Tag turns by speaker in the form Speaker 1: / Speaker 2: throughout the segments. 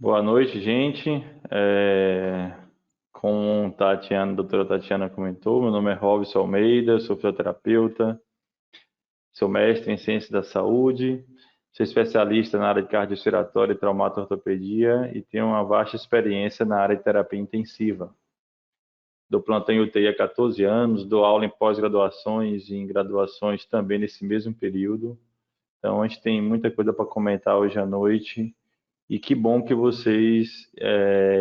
Speaker 1: Boa noite, gente. Como a doutora Tatiana comentou, meu nome é Robson Almeida, sou fisioterapeuta, sou mestre em Ciência da Saúde, sou especialista na área de cardiorrespiratória e traumato-ortopedia e tenho uma vasta experiência na área de terapia intensiva. Dou plantão em UTI há 14 anos, dou aula em pós-graduações e em graduações também nesse mesmo período. Então, a gente tem muita coisa para comentar hoje à noite. E que bom que vocês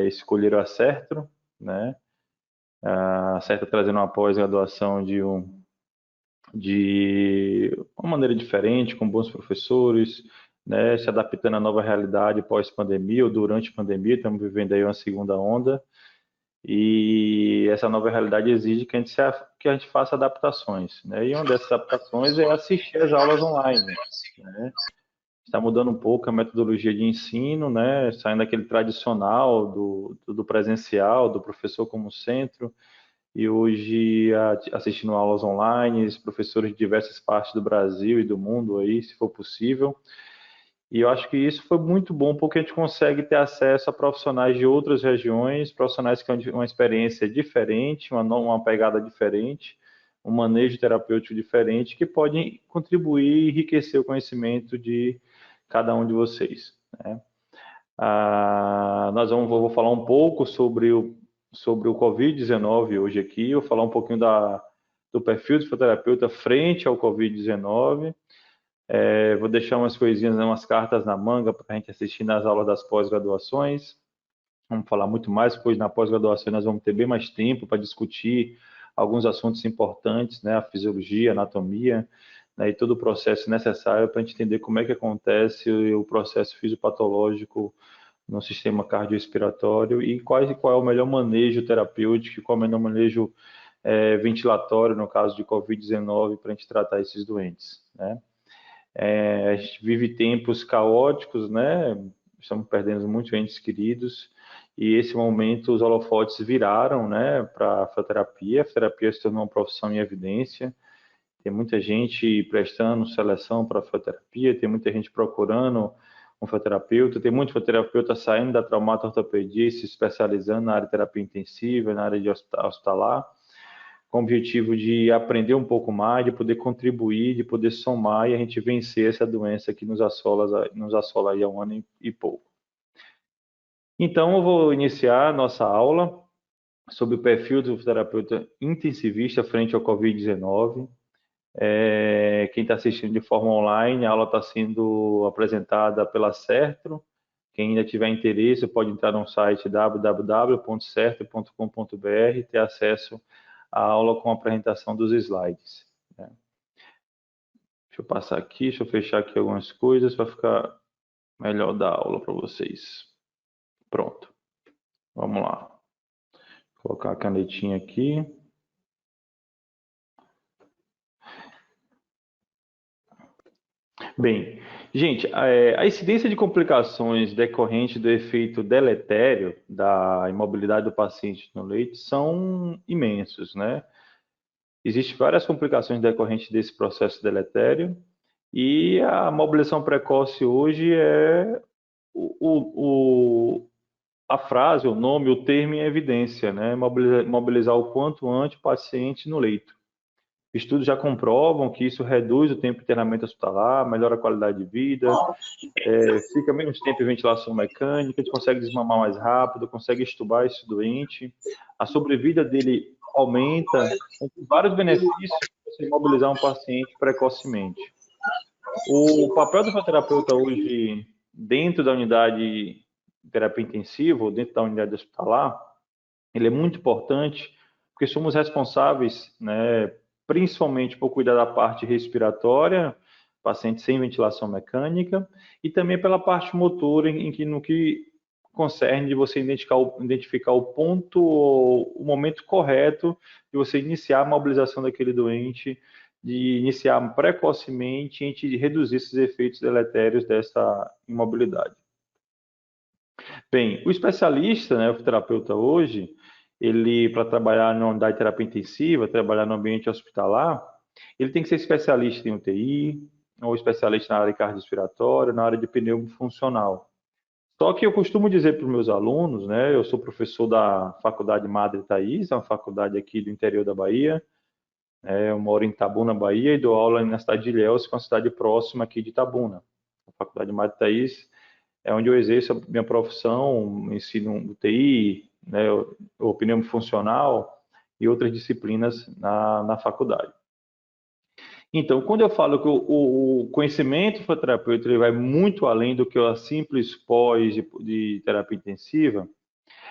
Speaker 1: escolheram a Certro, né? A Certro trazendo uma pós-graduação de uma maneira diferente, com bons professores, né? Se adaptando à nova realidade pós-pandemia ou durante a pandemia, estamos vivendo aí uma segunda onda. E essa nova realidade exige que a gente faça adaptações, né? E uma dessas adaptações é assistir às aulas online, né? Está mudando um pouco a metodologia de ensino, né? Saindo daquele tradicional do presencial, do professor como centro, e hoje assistindo aulas online, professores de diversas partes do Brasil e do mundo aí, se for possível. E eu acho que isso foi muito bom porque a gente consegue ter acesso a profissionais de outras regiões, profissionais que têm uma experiência diferente, uma pegada diferente, um manejo terapêutico diferente, que podem contribuir e enriquecer o conhecimento de cada um de vocês, né? Vou falar um pouco sobre o Covid-19 hoje aqui, eu vou falar um pouquinho do perfil do fisioterapeuta frente ao Covid-19. Vou deixar umas coisinhas, né, umas cartas na manga para a gente assistir nas aulas das pós-graduações. Vamos falar muito mais, pois na pós-graduação nós vamos ter bem mais tempo para discutir alguns assuntos importantes, né, a fisiologia, a anatomia, né, e todo o processo necessário para a gente entender como é que acontece o processo fisiopatológico no sistema cardiorrespiratório e qual é o melhor manejo terapêutico, qual é o melhor manejo ventilatório no caso de Covid-19 para a gente tratar esses doentes, né? A gente vive tempos caóticos, né? Estamos perdendo muitos entes queridos e esse momento os holofotes viraram, né, para a fisioterapia. A fisioterapia se tornou uma profissão em evidência. Tem muita gente prestando seleção para a fisioterapia, tem muita gente procurando um fisioterapeuta, tem muito fisioterapeuta saindo da traumato-ortopedia e se especializando na área de terapia intensiva, na área de hospitalar, com o objetivo de aprender um pouco mais, de poder contribuir, de poder somar e a gente vencer essa doença que nos assola aí há um ano e pouco. Então, eu vou iniciar a nossa aula sobre o perfil do fisioterapeuta intensivista frente ao Covid-19. Quem está assistindo de forma online, a aula está sendo apresentada pela Certro. Quem ainda tiver interesse, pode entrar no site www.certro.com.br e ter acesso à aula com a apresentação dos slides, né? Deixa eu passar aqui, deixa eu fechar aqui algumas coisas para ficar melhor da aula para vocês. Pronto, vamos lá. Vou colocar a canetinha aqui. Bem, gente, a incidência de complicações decorrente do efeito deletério da imobilidade do paciente no leito são imensos, né? Existem várias complicações decorrentes desse processo deletério e a mobilização precoce hoje é a frase, o nome, o termo em evidência, né? Mobilizar o quanto antes o paciente no leito. Estudos já comprovam que isso reduz o tempo de internamento hospitalar, melhora a qualidade de vida, fica menos tempo em ventilação mecânica, a gente consegue desmamar mais rápido, consegue extubar esse doente, a sobrevida dele aumenta, tem vários benefícios de você mobilizar um paciente precocemente. O papel do fisioterapeuta hoje, dentro da unidade de terapia intensiva, ou dentro da unidade hospitalar, ele é muito importante, porque somos responsáveis, né, principalmente por cuidar da parte respiratória, paciente sem ventilação mecânica, e também pela parte motora, no que concerne de você identificar o ponto, o momento correto de você iniciar a mobilização daquele doente, de iniciar precocemente e a gente reduzir esses efeitos deletérios dessa imobilidade. Bem, o especialista, né, o terapeuta hoje, ele para trabalhar na unidade de terapia intensiva, trabalhar no ambiente hospitalar, ele tem que ser especialista em UTI, ou especialista na área cardiorrespiratória, na área de pneumofuncional. Só que eu costumo dizer para os meus alunos, né, eu sou professor da Faculdade Madre Thaís, é uma faculdade aqui do interior da Bahia, eu moro em Itabuna, Bahia, e dou aula na cidade de Ilhéus, que é uma cidade próxima aqui de Itabuna. A Faculdade Madre Thaís é onde eu exerço a minha profissão, ensino TI, né, opinião funcional e outras disciplinas na faculdade. Então, quando eu falo que o conhecimento fisioterapêutico ele vai muito além do que a simples pós de terapia intensiva,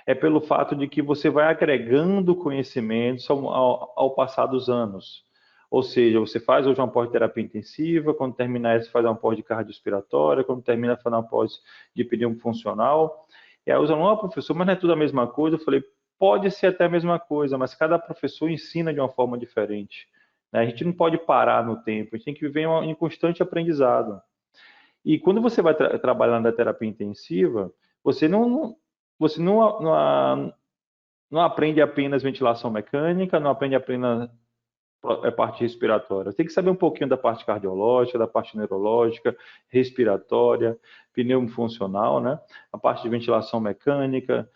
Speaker 1: é pelo fato de que você vai agregando conhecimentos ao passar dos anos. Ou seja, você faz hoje uma pós-terapia intensiva, quando terminar, você faz uma pós de cardiorrespiratória, quando termina, faz uma pós de pneumo funcional. E aí os alunos, professor, mas não é tudo a mesma coisa? Eu falei, pode ser até a mesma coisa, mas cada professor ensina de uma forma diferente. Né? A gente não pode parar no tempo, a gente tem que viver em constante aprendizado. E quando você vai trabalhar na terapia intensiva, você não aprende apenas ventilação mecânica, não aprende apenas parte respiratória. Tem que saber um pouquinho da parte cardiológica, da parte neurológica, respiratória, pneumofuncional, né? A parte de ventilação mecânica,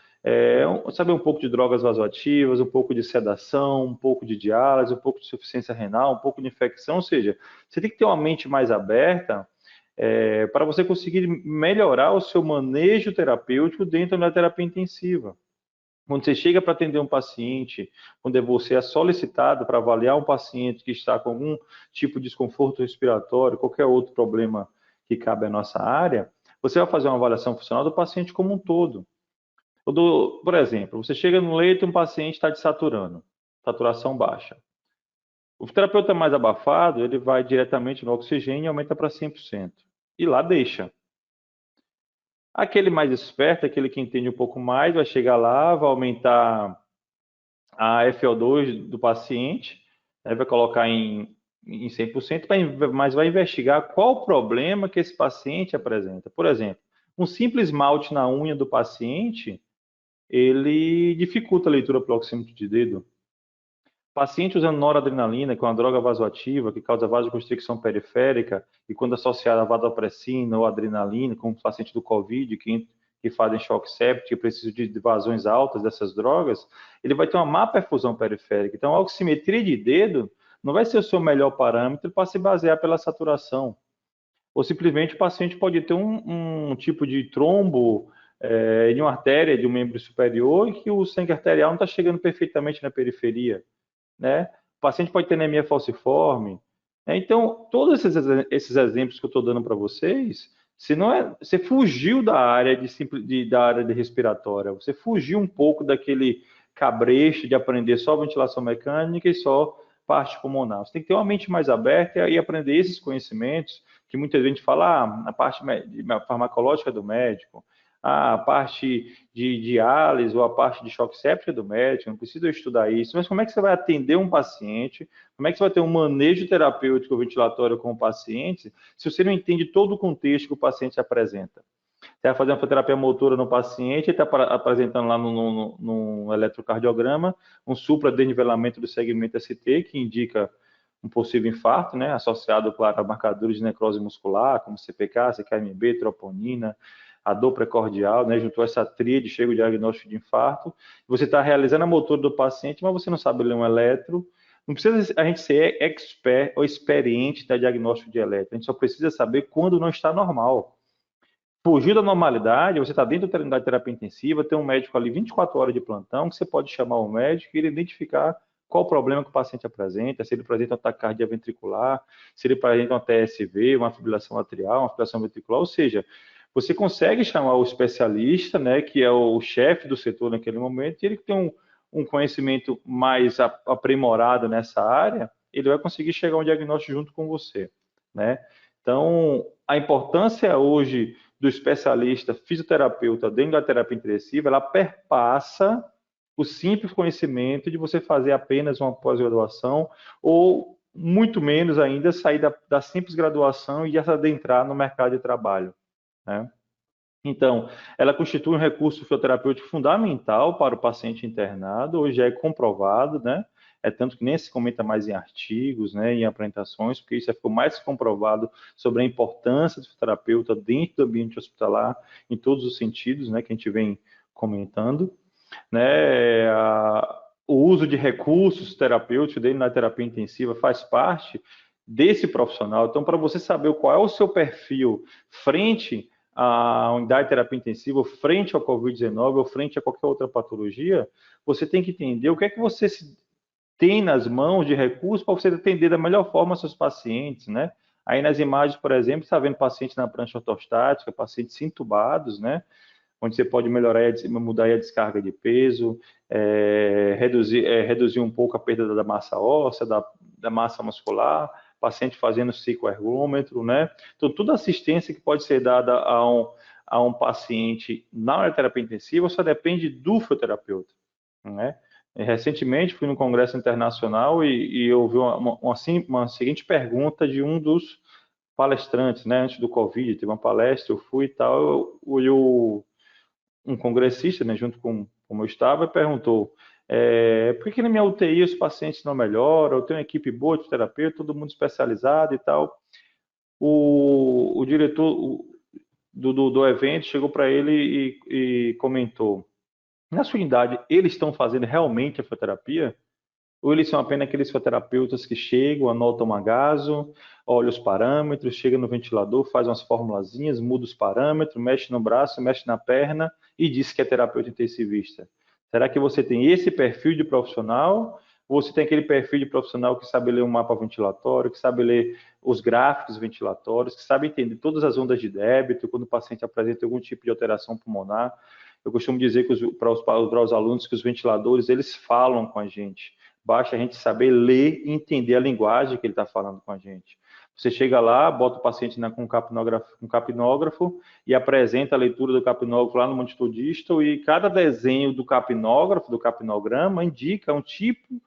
Speaker 1: saber um pouco de drogas vasoativas, um pouco de sedação, um pouco de diálise, um pouco de insuficiência renal, um pouco de infecção, ou seja, você tem que ter uma mente mais aberta para você conseguir melhorar o seu manejo terapêutico dentro da terapia intensiva. Quando você chega para atender um paciente, quando você é solicitado para avaliar um paciente que está com algum tipo de desconforto respiratório, qualquer outro problema que cabe à nossa área, você vai fazer uma avaliação funcional do paciente como um todo. Por exemplo, você chega no leito e um paciente está desaturando, saturação baixa. O terapeuta mais abafado, ele vai diretamente no oxigênio e aumenta para 100%. E lá deixa. Aquele mais esperto, aquele que entende um pouco mais, vai chegar lá, vai aumentar a FO2 do paciente, né, vai colocar em 100%, mas vai investigar qual o problema que esse paciente apresenta. Por exemplo, um simples esmalte na unha do paciente, ele dificulta a leitura pelo oxímetro de dedo. Paciente usando noradrenalina, que é uma droga vasoativa que causa vasoconstricção periférica, e quando associada a vasopressina ou adrenalina, como o paciente do COVID, que fazem choque séptico e precisam de vazões altas dessas drogas, ele vai ter uma má perfusão periférica. Então, a oximetria de dedo não vai ser o seu melhor parâmetro para se basear pela saturação. Ou simplesmente o paciente pode ter um tipo de trombo de uma artéria de um membro superior e que o sangue arterial não está chegando perfeitamente na periferia. Né? O paciente pode ter anemia falciforme. Né? Então, todos esses exemplos que eu estou dando para vocês, você fugiu da área da área de respiratória, você fugiu um pouco daquele cabresto de aprender só ventilação mecânica e só parte pulmonar. Você tem que ter uma mente mais aberta e aprender esses conhecimentos que muita gente fala, a parte farmacológica do médico, a parte de diálise ou a parte de choque séptico do médico, não precisa estudar isso, mas como é que você vai atender um paciente, como é que você vai ter um manejo terapêutico ventilatório com o paciente, se você não entende todo o contexto que o paciente apresenta? Você vai fazer uma terapia motora no paciente, ele está apresentando lá no eletrocardiograma um supradesnivelamento do segmento ST, que indica um possível infarto, né, associado, claro, a marcadores de necrose muscular, como CPK, CKMB, troponina, a dor precordial, né, juntou essa tríade, chega o diagnóstico de infarto, você está realizando a motora do paciente, mas você não sabe ler um eletro, não precisa a gente ser expert ou experiente da diagnóstico de eletro, a gente só precisa saber quando não está normal. Fugir da normalidade, você está dentro da terapia intensiva, tem um médico ali 24 horas de plantão, que você pode chamar o médico e ele identificar qual o problema que o paciente apresenta, se ele apresenta uma taquicardia ventricular, se ele apresenta uma TSV, uma fibrilação atrial, uma fibrilação ventricular, ou seja, você consegue chamar o especialista, né, que é o chefe do setor naquele momento, e ele que tem um conhecimento mais aprimorado nessa área, ele vai conseguir chegar a um diagnóstico junto com você, né? Então, a importância hoje do especialista fisioterapeuta dentro da terapia intensiva, ela perpassa o simples conhecimento de você fazer apenas uma pós-graduação ou, muito menos ainda, sair da simples graduação e adentrar no mercado de trabalho. Né? Então, ela constitui um recurso fisioterapêutico fundamental para o paciente internado, hoje é comprovado, né? é tanto que nem se comenta mais em artigos, né, em apresentações, porque isso já ficou mais comprovado sobre a importância do fisioterapeuta dentro do ambiente hospitalar, em todos os sentidos, né, que a gente vem comentando, né, o uso de recursos terapêuticos dele na terapia intensiva faz parte desse profissional. Então, para você saber qual é o seu perfil frente à unidade de terapia intensiva, frente ao Covid-19 ou frente a qualquer outra patologia, você tem que entender o que é que você tem nas mãos de recursos para você atender da melhor forma seus pacientes, né? Aí nas imagens, por exemplo, está vendo paciente na prancha ortostática, pacientes entubados, né? Onde você pode melhorar, mudar a descarga de peso, reduzir um pouco a perda da massa óssea, da massa muscular, paciente fazendo cicloergômetro, né? Então, toda assistência que pode ser dada a um paciente na área de terapia intensiva só depende do fisioterapeuta, né? Recentemente fui no congresso internacional e eu ouvi uma seguinte pergunta de um dos palestrantes, né? Antes do Covid, teve uma palestra, eu fui e tal, um congressista, né, junto com como eu estava, perguntou por que na minha UTI os pacientes não melhoram, eu tenho uma equipe boa de terapeuta, todo mundo especializado e tal. O diretor do evento chegou para ele e comentou, na sua unidade, eles estão fazendo realmente a fisioterapia? Ou eles são apenas aqueles fisioterapeutas que chegam, anotam uma gaso, olham os parâmetros, chega no ventilador, faz umas formulazinhas, muda os parâmetros, mexe no braço, mexe na perna e diz que é terapeuta intensivista? Será que você tem esse perfil de profissional? Ou você tem aquele perfil de profissional que sabe ler um mapa ventilatório, que sabe ler os gráficos ventilatórios, que sabe entender todas as ondas de débito, quando o paciente apresenta algum tipo de alteração pulmonar? Eu costumo dizer para os alunos que os ventiladores, eles falam com a gente. Basta a gente saber ler e entender a linguagem que ele está falando com a gente. Você chega lá, bota o paciente com um capnógrafo e apresenta a leitura do capnógrafo lá no monitordista e cada desenho do capnógrafo, do capnograma, indica um tipo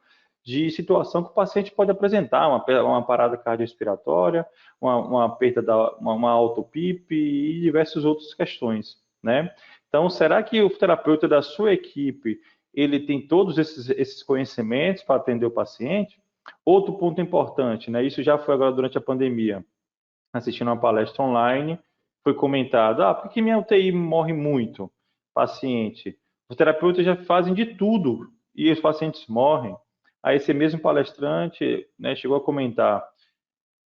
Speaker 1: de situação que o paciente pode apresentar, uma parada cardiorrespiratória, uma perda uma autopip e diversas outras questões, né? Então, será que o terapeuta da sua equipe ele tem todos esses conhecimentos para atender o paciente? Outro ponto importante, né? Isso já foi agora durante a pandemia, assistindo uma palestra online, foi comentado, por que minha UTI morre muito? Paciente. Os terapeutas já fazem de tudo e os pacientes morrem. Aí esse mesmo palestrante, né, chegou a comentar,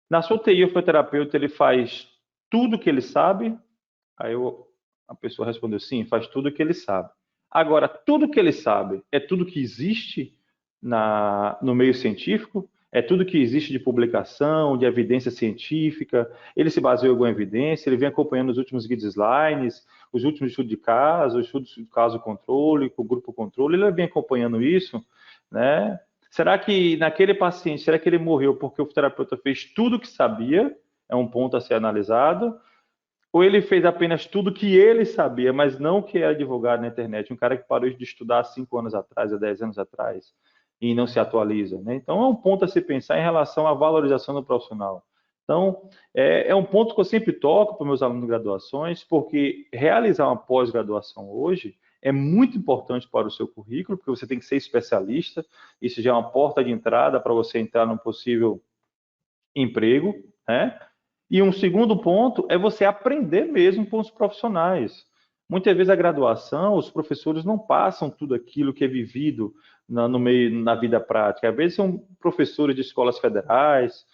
Speaker 1: na sua UTI o fisioterapeuta ele faz tudo que ele sabe? Aí a pessoa respondeu, sim, faz tudo que ele sabe. Agora, tudo que ele sabe é tudo que existe no meio científico? É tudo que existe de publicação, de evidência científica? Ele se baseou em alguma evidência? Ele vem acompanhando os últimos guidelines, os últimos estudos de caso, os estudos de caso controle, com o grupo controle? Ele vem acompanhando isso, né? Será que naquele paciente, será que ele morreu porque o terapeuta fez tudo o que sabia? É um ponto a ser analisado. Ou ele fez apenas tudo que ele sabia, mas não que era divulgado na internet? Um cara que parou de estudar há 5 anos atrás, há 10 anos atrás, e não se atualiza, né? Então, é um ponto a se pensar em relação à valorização do profissional. Então, é um ponto que eu sempre toco para meus alunos de graduações, porque realizar uma pós-graduação hoje é muito importante para o seu currículo, porque você tem que ser especialista, isso já é uma porta de entrada para você entrar num possível emprego, né? E um segundo ponto é você aprender mesmo com os profissionais. Muitas vezes a graduação, os professores não passam tudo aquilo que é vivido no meio, na vida prática. Às vezes são professores de escolas federais,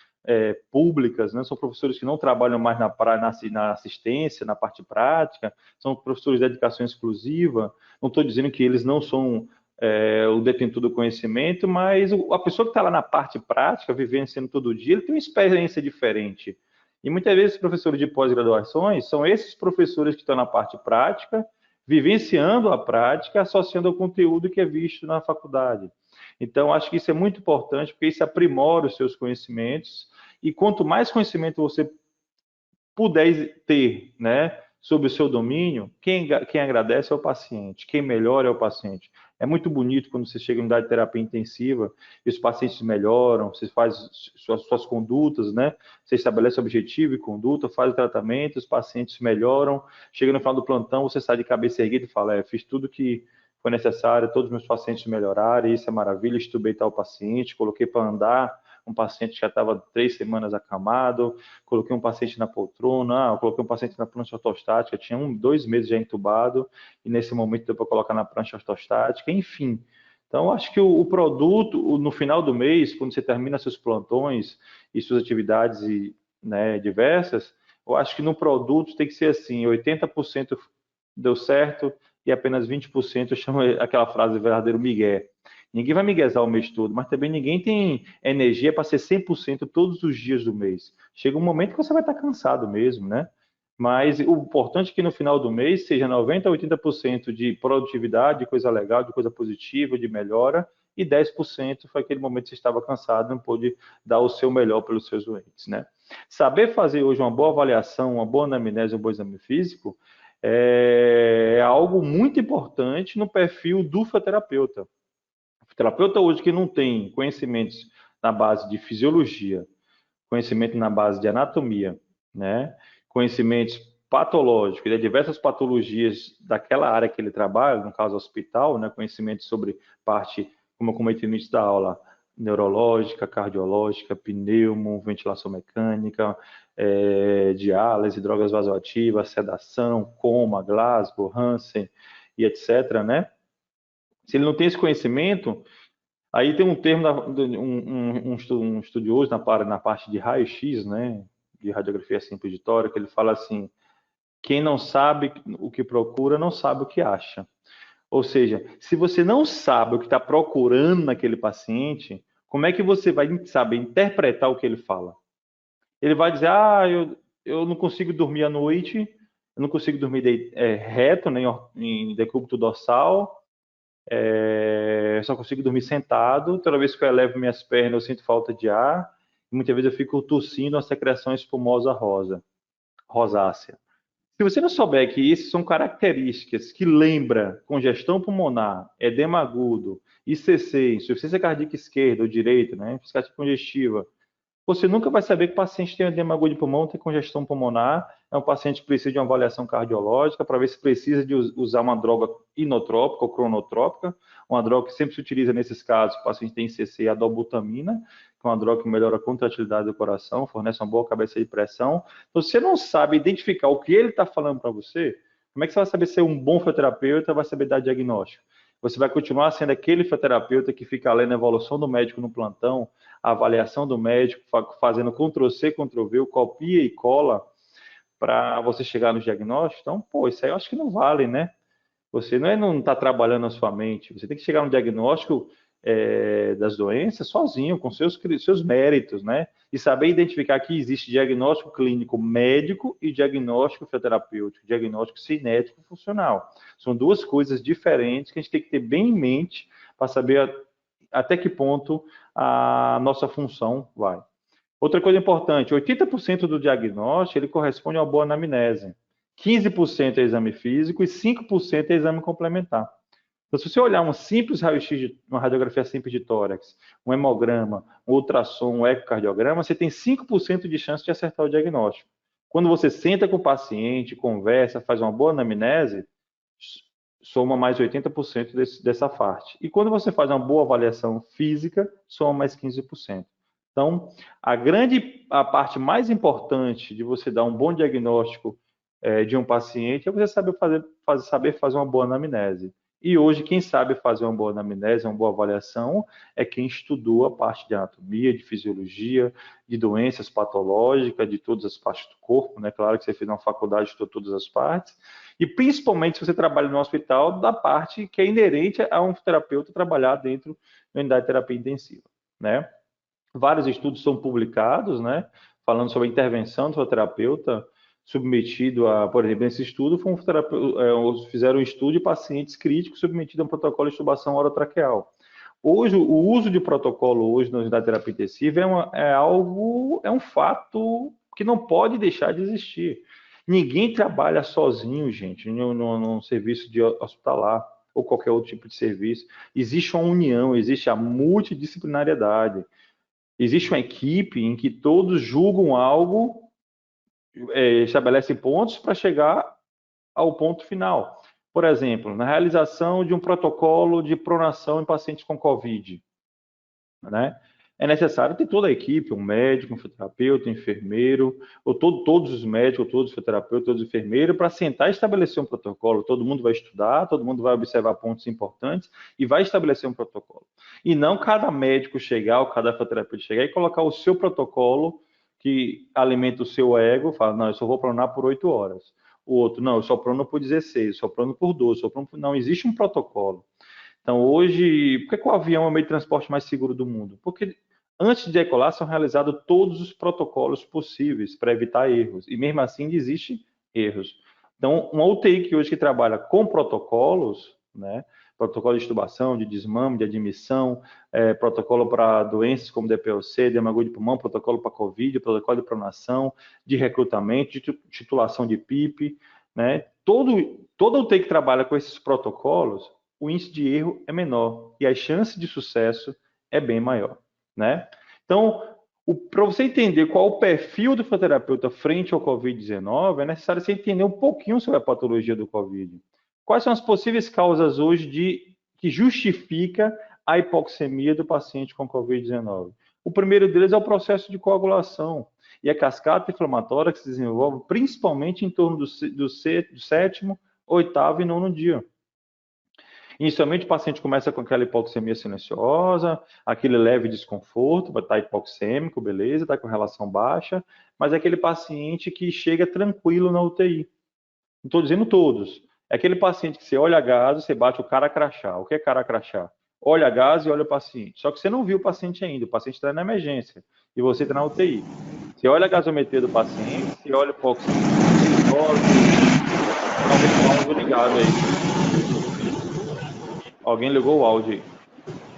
Speaker 1: públicas, né? São professores que não trabalham mais na assistência, na parte prática, são professores de educação exclusiva. Não estou dizendo que eles não são o detentor do conhecimento, mas a pessoa que está lá na parte prática, vivenciando todo dia, ele tem uma experiência diferente. E muitas vezes os professores de pós-graduações são esses professores que estão na parte prática, vivenciando a prática, associando ao conteúdo que é visto na faculdade. Então, acho que isso é muito importante, porque isso aprimora os seus conhecimentos, e quanto mais conhecimento você puder ter, né, sobre o seu domínio, quem agradece é o paciente, quem melhora é o paciente. É muito bonito quando você chega em unidade de terapia intensiva e os pacientes melhoram, você faz suas condutas, né? Você estabelece objetivo e conduta, faz o tratamento, os pacientes melhoram. Chega no final do plantão, você sai de cabeça erguida e fala, fiz tudo que foi necessário todos os meus pacientes melhorarem, isso é maravilha, estubei tal paciente, coloquei para andar, um paciente que já estava 3 semanas acamado, coloquei um paciente na poltrona, coloquei um paciente na prancha ortostática, tinha 2 meses já entubado, e nesse momento deu para colocar na prancha ortostática, enfim. Então, acho que o produto, no final do mês, quando você termina seus plantões e suas atividades né, diversas, eu acho que no produto tem que ser assim, 80% deu certo e apenas 20% eu chamo aquela frase verdadeiro migué. Ninguém vai miguezar o mês todo, mas também ninguém tem energia para ser 100% todos os dias do mês. Chega um momento que você vai estar cansado mesmo, né? Mas o importante é que no final do mês seja 90% a 80% de produtividade, de coisa legal, de coisa positiva, de melhora, e 10% foi aquele momento que você estava cansado, não pôde dar o seu melhor pelos seus doentes, né? Saber fazer hoje uma boa avaliação, uma boa anamnese, um bom exame físico, é algo muito importante no perfil do fisioterapeuta. O terapeuta hoje que não tem conhecimentos na base de fisiologia, conhecimento na base de anatomia, né? Conhecimentos patológicos, de diversas patologias daquela área que ele trabalha, no caso hospital, né? Conhecimento sobre parte, como eu comentei no início da aula, neurológica, cardiológica, pneumo, ventilação mecânica, diálise, drogas vasoativas, sedação, coma, Glasgow, Hansen e etc., né? Se ele não tem esse conhecimento, aí tem um termo, um estudioso na parte de raio-x, né, de radiografia simples de tórax, que ele fala assim, quem não sabe o que procura, não sabe o que acha. Ou seja, se você não sabe o que está procurando naquele paciente, como é que você vai saber interpretar o que ele fala? Ele vai dizer, eu não consigo dormir à noite, eu não consigo dormir reto, nem em decúbito dorsal, eu só consigo dormir sentado. Toda vez que eu elevo minhas pernas, eu sinto falta de ar. E muitas vezes eu fico tossindo uma secreção espumosa rosácea. Se você não souber que isso são características que lembra congestão pulmonar, edema agudo, ICC, insuficiência cardíaca esquerda ou direita, né, insuficiência congestiva, você nunca vai saber que o paciente tem edema agudo de pulmão, tem congestão pulmonar, é um paciente que precisa de uma avaliação cardiológica para ver se precisa de usar uma droga inotrópica ou cronotrópica, uma droga que sempre se utiliza nesses casos, o paciente tem ICC, a dobutamina, que é uma droga que melhora a contratilidade do coração, fornece uma boa cabeça de pressão. Então, se você não sabe identificar o que ele está falando para você, como é que você vai saber ser um bom fisioterapeuta, vai saber dar diagnóstico? Você vai continuar sendo aquele fisioterapeuta que fica lendo a evolução do médico no plantão, a avaliação do médico, fazendo Ctrl+C, Ctrl+V, copia e cola para você chegar no diagnóstico. Então, pô, isso aí eu acho que não vale, né? Você não está trabalhando a sua mente, você tem que chegar no diagnóstico das doenças sozinho, com seus méritos, né? E saber identificar que existe diagnóstico clínico médico e diagnóstico fisioterapêutico, diagnóstico cinético funcional. São duas coisas diferentes que a gente tem que ter bem em mente para saber até que ponto a nossa função vai. Outra coisa importante, 80% do diagnóstico ele corresponde a uma boa anamnese. 15% é exame físico e 5% é exame complementar. Então, se você olhar um simples raio-x, uma radiografia simples de tórax, um hemograma, um ultrassom, um ecocardiograma, você tem 5% de chance de acertar o diagnóstico. Quando você senta com o paciente, conversa, faz uma boa anamnese, soma mais 80% dessa parte. E quando você faz uma boa avaliação física, soma mais 15%. Então, a parte mais importante de você dar um bom diagnóstico de um paciente é você saber fazer uma boa anamnese. E hoje, quem sabe fazer uma boa anamnese, uma boa avaliação, é quem estudou a parte de anatomia, de fisiologia, de doenças patológicas, de todas as partes do corpo, né? Claro que você fez uma faculdade, estudou todas as partes. E principalmente se você trabalha no hospital, da parte que é inerente a um terapeuta trabalhar dentro da unidade de terapia intensiva, né? Vários estudos são publicados, né? Falando sobre a intervenção do terapeuta submetido a, por exemplo, esse estudo foi fizeram um estudo de pacientes críticos submetidos a um protocolo de intubação orotraqueal. Hoje, o uso de protocolo hoje na unidade de terapia intensiva é um fato que não pode deixar de existir. Ninguém trabalha sozinho, gente, num serviço de hospitalar ou qualquer outro tipo de serviço. Existe uma união, existe a multidisciplinariedade. Existe uma equipe em que todos julgam algo, estabelecem pontos para chegar ao ponto final. Por exemplo, na realização de um protocolo de pronação em pacientes com COVID, né? É necessário ter toda a equipe, um médico, um fisioterapeuta, um enfermeiro, ou todos os médicos, todos os fisioterapeutas, todos os enfermeiros, para sentar e estabelecer um protocolo. Todo mundo vai estudar, todo mundo vai observar pontos importantes e vai estabelecer um protocolo. E não cada médico chegar, ou cada fisioterapeuta chegar e colocar o seu protocolo que alimenta o seu ego, fala, não, eu só vou pronar por 8 horas. O outro, não, eu só prono por 16, eu só prono por 12, só prono por... Não, existe um protocolo. Então, hoje, por que o avião é o meio de transporte mais seguro do mundo? Porque antes de decolar são realizados todos os protocolos possíveis para evitar erros, e mesmo assim existem erros. Então, uma UTI que hoje que trabalha com protocolos, né, protocolo de intubação, de desmame, de admissão, protocolo para doenças como DPOC, demagogia de pulmão, protocolo para COVID, protocolo de pronação, de recrutamento, de titulação de PIP, né, toda UTI que trabalha com esses protocolos, o índice de erro é menor e a chance de sucesso é bem maior, né? Então, para você entender qual o perfil do fisioterapeuta frente ao COVID-19, é necessário você entender um pouquinho sobre a patologia do COVID. Quais são as possíveis causas hoje que justifica a hipoxemia do paciente com COVID-19? O primeiro deles é o processo de coagulação e a cascata inflamatória que se desenvolve principalmente em torno do sétimo, oitavo e nono dia. Inicialmente, o paciente começa com aquela hipoxemia silenciosa, aquele leve desconforto, vai estar hipoxêmico, beleza, está com relação baixa, mas é aquele paciente que chega tranquilo na UTI. Não estou dizendo todos. É aquele paciente que você olha a gás, você bate o cara crachá. O que é cara crachá? Olha a gás e olha o paciente. Só que você não viu o paciente ainda, o paciente está na emergência e você está na UTI. Você olha a gasometria do paciente, você olha o hipoxemia silenciosa, ligado aí. Alguém ligou o áudio aí.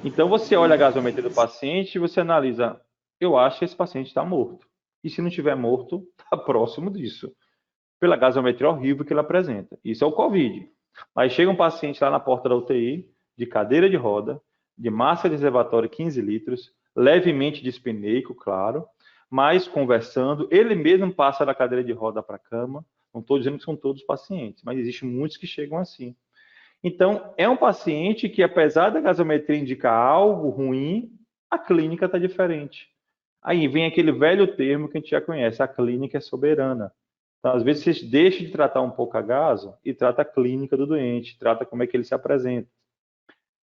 Speaker 1: Então, você olha a gasometria do paciente e você analisa, eu acho que esse paciente está morto. E se não estiver morto, está próximo disso. Pela gasometria horrível que ele apresenta. Isso é o COVID. Aí chega um paciente lá na porta da UTI, de cadeira de roda, de massa de reservatório 15 litros, levemente dispneico, claro, mas conversando, ele mesmo passa da cadeira de roda para a cama. Não estou dizendo que são todos pacientes, mas existem muitos que chegam assim. Então, é um paciente que, apesar da gasometria indicar algo ruim, a clínica está diferente. Aí vem aquele velho termo que a gente já conhece, a clínica é soberana. Então, às vezes, você deixa de tratar um pouco a gaso e trata a clínica do doente, trata como é que ele se apresenta.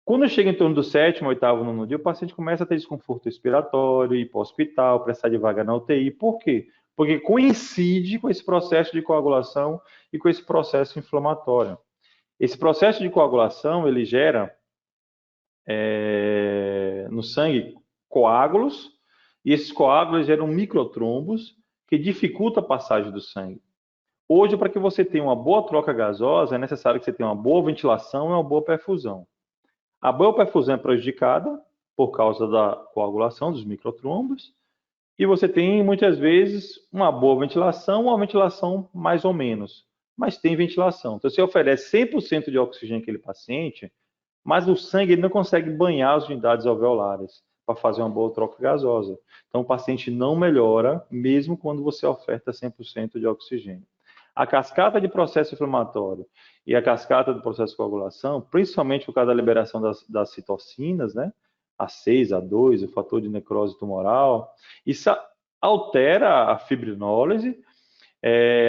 Speaker 1: Quando chega em torno do sétimo, oitavo, nono dia, o paciente começa a ter desconforto respiratório, ir para o hospital, prestar devagar na UTI. Por quê? Porque coincide com esse processo de coagulação e com esse processo inflamatório. Esse processo de coagulação, ele gera no sangue coágulos, e esses coágulos geram microtrombos que dificultam a passagem do sangue. Hoje, para que você tenha uma boa troca gasosa, é necessário que você tenha uma boa ventilação e uma boa perfusão. A boa perfusão é prejudicada por causa da coagulação dos microtrombos, e você tem, muitas vezes, uma boa ventilação ou uma ventilação mais ou menos, mas tem ventilação. Então, você oferece 100% de oxigênio àquele paciente, mas o sangue ele não consegue banhar as unidades alveolares para fazer uma boa troca gasosa. Então, o paciente não melhora, mesmo quando você oferta 100% de oxigênio. A cascata de processo inflamatório e a cascata do processo de coagulação, principalmente por causa da liberação das citocinas, né? A6, A2, o fator de necrose tumoral, isso altera a fibrinólise,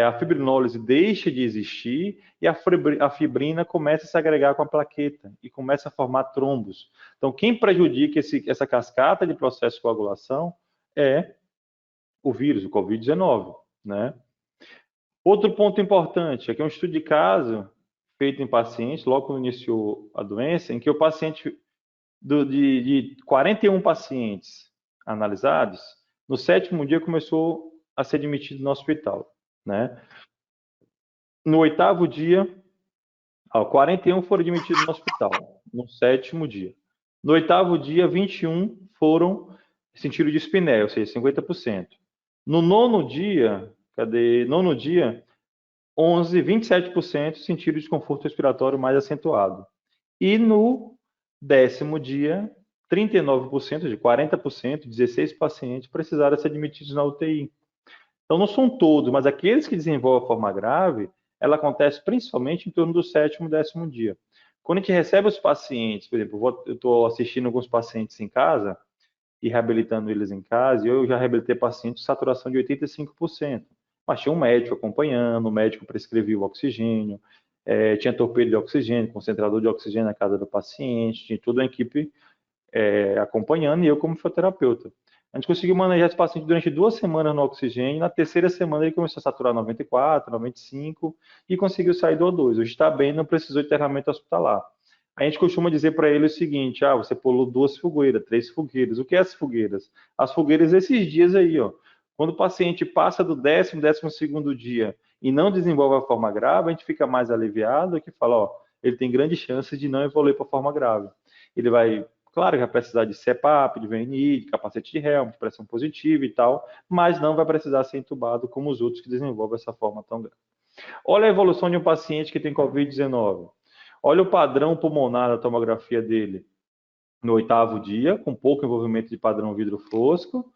Speaker 1: a fibrinólise deixa de existir e a fibrina começa a se agregar com a plaqueta e começa a formar trombos. Então, quem prejudica essa cascata de processo de coagulação é o vírus, o COVID-19, né? Outro ponto importante é que é um estudo de caso feito em pacientes, logo quando iniciou a doença, em que o paciente, de 41 pacientes analisados, no 7º dia começou a ser admitido no hospital, né? No 8º dia, 41 foram admitidos no hospital, no 7º dia. No 8º dia, 21 foram sentiram dispneia, ou seja, 50%. No 9º dia, nono dia, 27% sentiram desconforto respiratório mais acentuado. E no 10º dia, 39%, de 40%, 16 pacientes precisaram ser admitidos na UTI. Então, não são todos, mas aqueles que desenvolvem a forma grave, ela acontece principalmente em torno do 7º, 10º dia. Quando a gente recebe os pacientes, por exemplo, eu estou assistindo alguns pacientes em casa e reabilitando eles em casa, e eu já reabilitei pacientes com saturação de 85%. Mas tinha um médico acompanhando, o médico prescrevia o oxigênio, tinha torpedo de oxigênio, concentrador de oxigênio na casa do paciente, tinha toda a equipe acompanhando e eu como fisioterapeuta. A gente conseguiu manejar esse paciente durante 2 semanas no oxigênio, na terceira semana ele começou a saturar 94, 95 e conseguiu sair do O2. Hoje está bem, não precisou de internamento hospitalar. A gente costuma dizer para ele o seguinte, você pulou 2 fogueiras, 3 fogueiras. O que é as fogueiras? As fogueiras esses dias aí, ó. Quando o paciente passa do 10º, 12º dia e não desenvolve a forma grave, a gente fica mais aliviado que fala, ele tem grande chance de não evoluir para a forma grave. Ele vai, claro que vai precisar de CPAP, de VNI, de capacete de Helm, de pressão positiva e tal, mas não vai precisar ser entubado como os outros que desenvolvem essa forma tão grave. Olha a evolução de um paciente que tem Covid-19. Olha o padrão pulmonar da tomografia dele no 8º dia, com pouco envolvimento de padrão vidro fosco.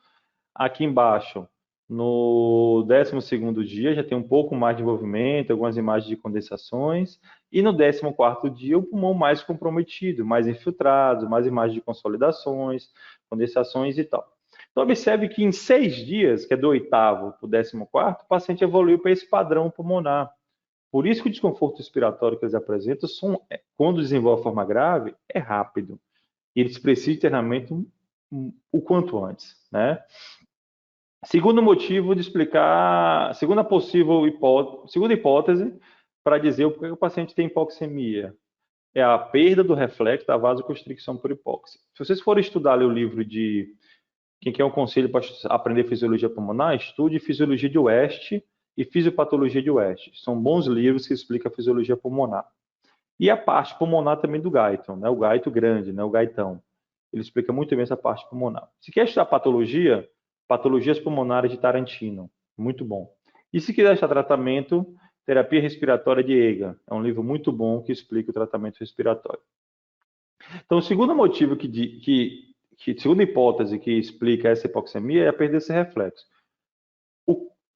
Speaker 1: Aqui embaixo, no 12º dia, já tem um pouco mais de envolvimento, algumas imagens de condensações. E no 14º dia, o pulmão mais comprometido, mais infiltrado, mais imagens de consolidações, condensações e tal. Então, observe que em 6 dias, que é do 8º para o 14º, o paciente evoluiu para esse padrão pulmonar. Por isso que o desconforto respiratório que eles apresentam, quando desenvolve a forma grave, é rápido. E eles precisam de internamento o quanto antes, né? Segundo motivo de explicar, segunda hipótese para dizer por que o paciente tem hipoxemia, é a perda do reflexo da vasoconstricção por hipóxia. Se vocês forem estudar ali o livro de quem quer um conselho para aprender fisiologia pulmonar, estude Fisiologia de West e Fisiopatologia de West. São bons livros que explicam a fisiologia pulmonar. E a parte pulmonar também do Guyton, né? O Guyton grande, né? O Guyton. Ele explica muito bem essa parte pulmonar. Se quer estudar patologia, patologias pulmonares de Tarantino, muito bom. E se quiser estudar tratamento, Terapia Respiratória de Egan. É um livro muito bom que explica o tratamento respiratório. Então, o segundo motivo segunda hipótese que explica essa hipoxemia é a perda desse reflexo.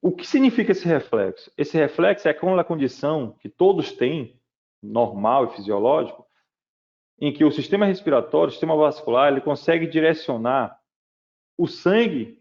Speaker 1: O que significa esse reflexo? Esse reflexo é aquela condição que todos têm, normal e fisiológico, em que o sistema respiratório, o sistema vascular, ele consegue direcionar o sangue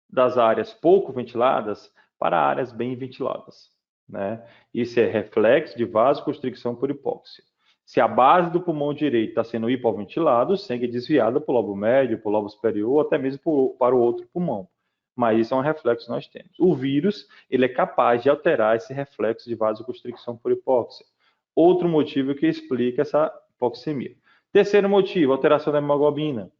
Speaker 1: das áreas pouco ventiladas para áreas bem ventiladas, né? Isso é reflexo de vasoconstricção por hipóxia. Se a base do pulmão direito está sendo hipoventilado, o sangue é desviado para o lobo médio, para o lobo superior, ou até mesmo para o outro pulmão. Mas isso é um reflexo que nós temos. O vírus, ele é capaz de alterar esse reflexo de vasoconstricção por hipóxia. Outro motivo que explica essa hipoxemia. Terceiro motivo, alteração da hemoglobina.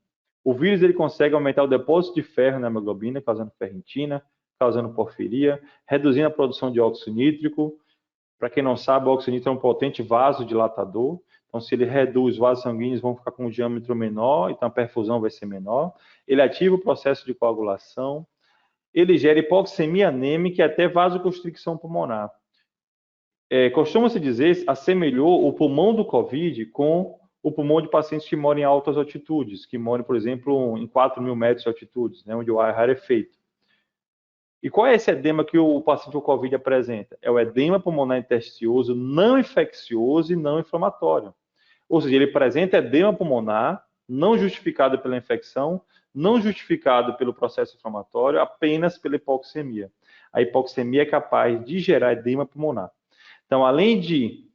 Speaker 1: O vírus ele consegue aumentar o depósito de ferro na hemoglobina, causando ferritina, causando porfiria, reduzindo a produção de óxido nítrico. Para quem não sabe, o óxido nítrico é um potente vasodilatador. Então, se ele reduz, os vasos sanguíneos vão ficar com um diâmetro menor, então a perfusão vai ser menor. Ele ativa o processo de coagulação. Ele gera hipoxemia anêmica e até vasoconstricção pulmonar. Costuma-se dizer, assemelhou o pulmão do COVID com o pulmão de pacientes que moram em altas altitudes, que moram, por exemplo, em 4.000 metros de altitude, né, onde o ar é rarefeito. E qual é esse edema que o paciente com COVID apresenta? É o edema pulmonar intersticioso não infeccioso e não inflamatório. Ou seja, ele apresenta edema pulmonar não justificado pela infecção, não justificado pelo processo inflamatório, apenas pela hipoxemia. A hipoxemia é capaz de gerar edema pulmonar. Então, além de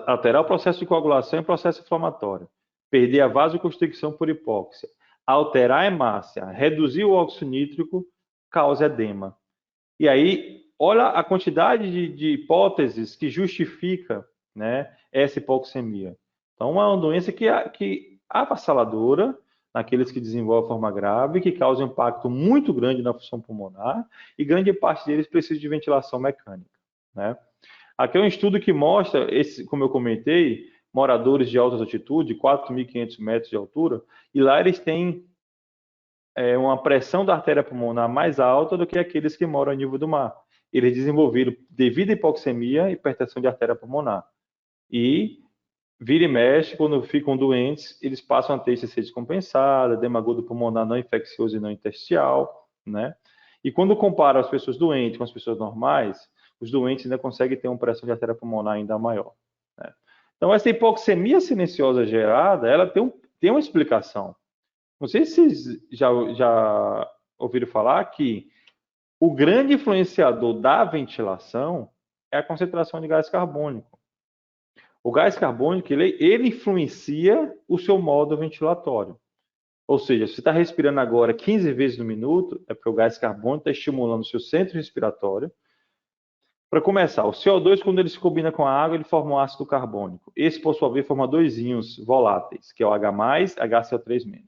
Speaker 1: alterar o processo de coagulação e o processo inflamatório, perder a vasoconstricção por hipóxia, alterar a hemácia, reduzir o óxido nítrico, causa edema. E aí, olha a quantidade de hipóteses que justifica, né, essa hipoxemia. Então, é uma doença que é avassaladora naqueles que desenvolvem a forma grave, que causa um impacto muito grande na função pulmonar, e grande parte deles precisa de ventilação mecânica, né? Aqui é um estudo que mostra, como eu comentei, moradores de altas altitudes, 4.500 metros de altura, e lá eles têm uma pressão da artéria pulmonar mais alta do que aqueles que moram a nível do mar. Eles desenvolveram, devido à hipoxemia, hipertensão de artéria pulmonar. E, vira e mexe, quando ficam doentes, eles passam a ter ICC descompensada, edema agudo pulmonar não infeccioso e não intersticial, né? E quando compara as pessoas doentes com as pessoas normais, os doentes ainda conseguem ter uma pressão de artéria pulmonar ainda maior, né? Então, essa hipoxemia silenciosa gerada, ela tem uma explicação. Não sei se vocês já ouviram falar que o grande influenciador da ventilação é a concentração de gás carbônico. O gás carbônico, ele influencia o seu modo ventilatório. Ou seja, se você está respirando agora 15 vezes no minuto, é porque o gás carbônico está estimulando o seu centro respiratório. Para começar, o CO2, quando ele se combina com a água, ele forma um ácido carbônico. Esse, por sua vez, forma dois íons voláteis, que é o H+, HCO3-.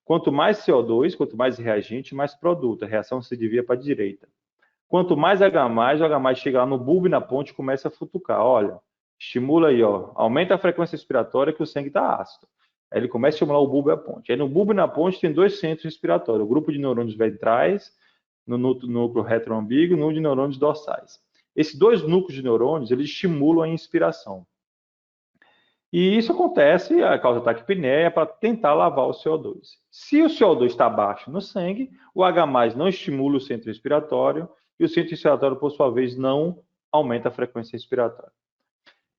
Speaker 1: Quanto mais CO2, quanto mais reagente, mais produto. A reação se desvia para a direita. Quanto mais H+, o H+ chega lá no bulbo e na ponte e começa a futucar. Olha, estimula aí, ó, aumenta a frequência respiratória que o sangue está ácido. Aí ele começa a estimular o bulbo e a ponte. Aí no bulbo e na ponte tem dois centros respiratórios, o grupo de neurônios ventrais, no núcleo retroambíguo, e o núcleo de neurônios dorsais. Esses dois núcleos de neurônios, eles estimulam a inspiração. E isso acontece, a causa taquipneia, para tentar lavar o CO2. Se o CO2 está baixo no sangue, o H+ não estimula o centro respiratório e o centro respiratório, por sua vez, não aumenta a frequência respiratória.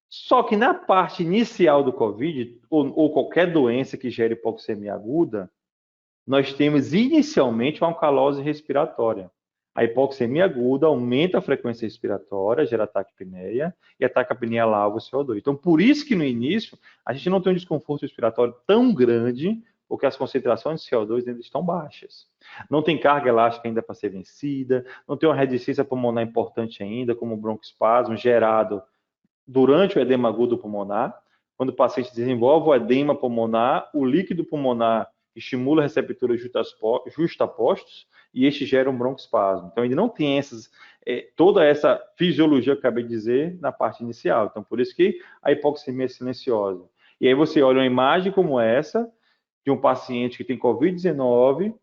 Speaker 1: Só que na parte inicial do COVID, ou qualquer doença que gere hipoxemia aguda, nós temos inicialmente uma alcalose respiratória. A hipoxemia aguda aumenta a frequência respiratória, gera taquipneia, e a taquipneia lava o CO2. Então, por isso que no início, a gente não tem um desconforto respiratório tão grande, porque as concentrações de CO2 ainda estão baixas. Não tem carga elástica ainda para ser vencida, não tem uma resistência pulmonar importante ainda, como o broncoespasmo gerado durante o edema agudo pulmonar. Quando o paciente desenvolve o edema pulmonar, o líquido pulmonar estimula receptores justapostos e este gera um broncoespasmo. Então, ele não tem toda essa fisiologia que eu acabei de dizer na parte inicial. Então, por isso que a hipoxemia é silenciosa. E aí você olha uma imagem como essa, de um paciente que tem Covid-19,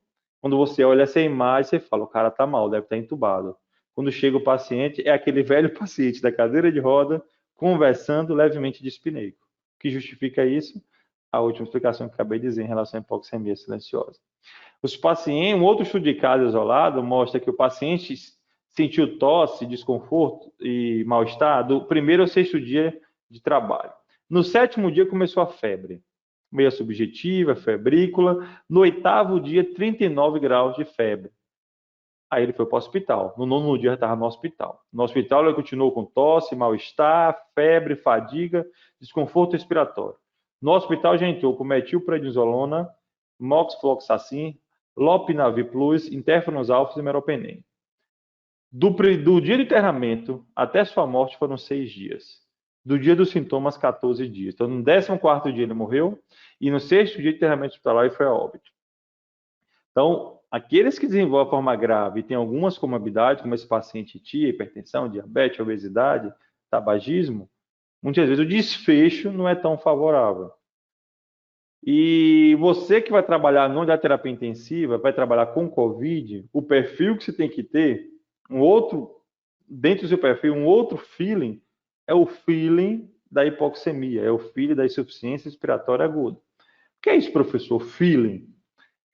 Speaker 1: quando você olha essa imagem, você fala, o cara está mal, deve estar entubado. Quando chega o paciente, é aquele velho paciente da cadeira de roda, conversando levemente dispneico. O que justifica isso? A última explicação que acabei de dizer em relação à hipoxemia silenciosa. Os pacientes, um outro estudo de caso isolado mostra que o paciente sentiu tosse, desconforto e mal-estar do primeiro ao sexto dia de trabalho. No sétimo dia começou a febre, meia subjetiva, febrícula. No oitavo dia, 39 graus de febre. Aí ele foi para o hospital. No nono dia, já estava no hospital. No hospital, ele continuou com tosse, mal-estar, febre, fadiga, desconforto respiratório. No hospital, já entrou com metilprednisolona, moxifloxacin, lopinavir plus, interferons alfa e meropenem. Do dia de internamento até sua morte foram 6 dias. Do dia dos sintomas, 14 dias. Então, no 14º dia ele morreu e no 6º dia de internamento hospitalar ele foi a óbito. Então, aqueles que desenvolvem a forma grave e têm algumas comorbidades, como esse paciente TIA, hipertensão, diabetes, obesidade, tabagismo, muitas vezes o desfecho não é tão favorável. E você que vai trabalhar não da terapia intensiva, vai trabalhar com COVID, o perfil que você tem que ter, dentro do seu perfil, um outro feeling, é o feeling da hipoxemia, é o feeling da insuficiência respiratória aguda. O que é isso, professor? Feeling.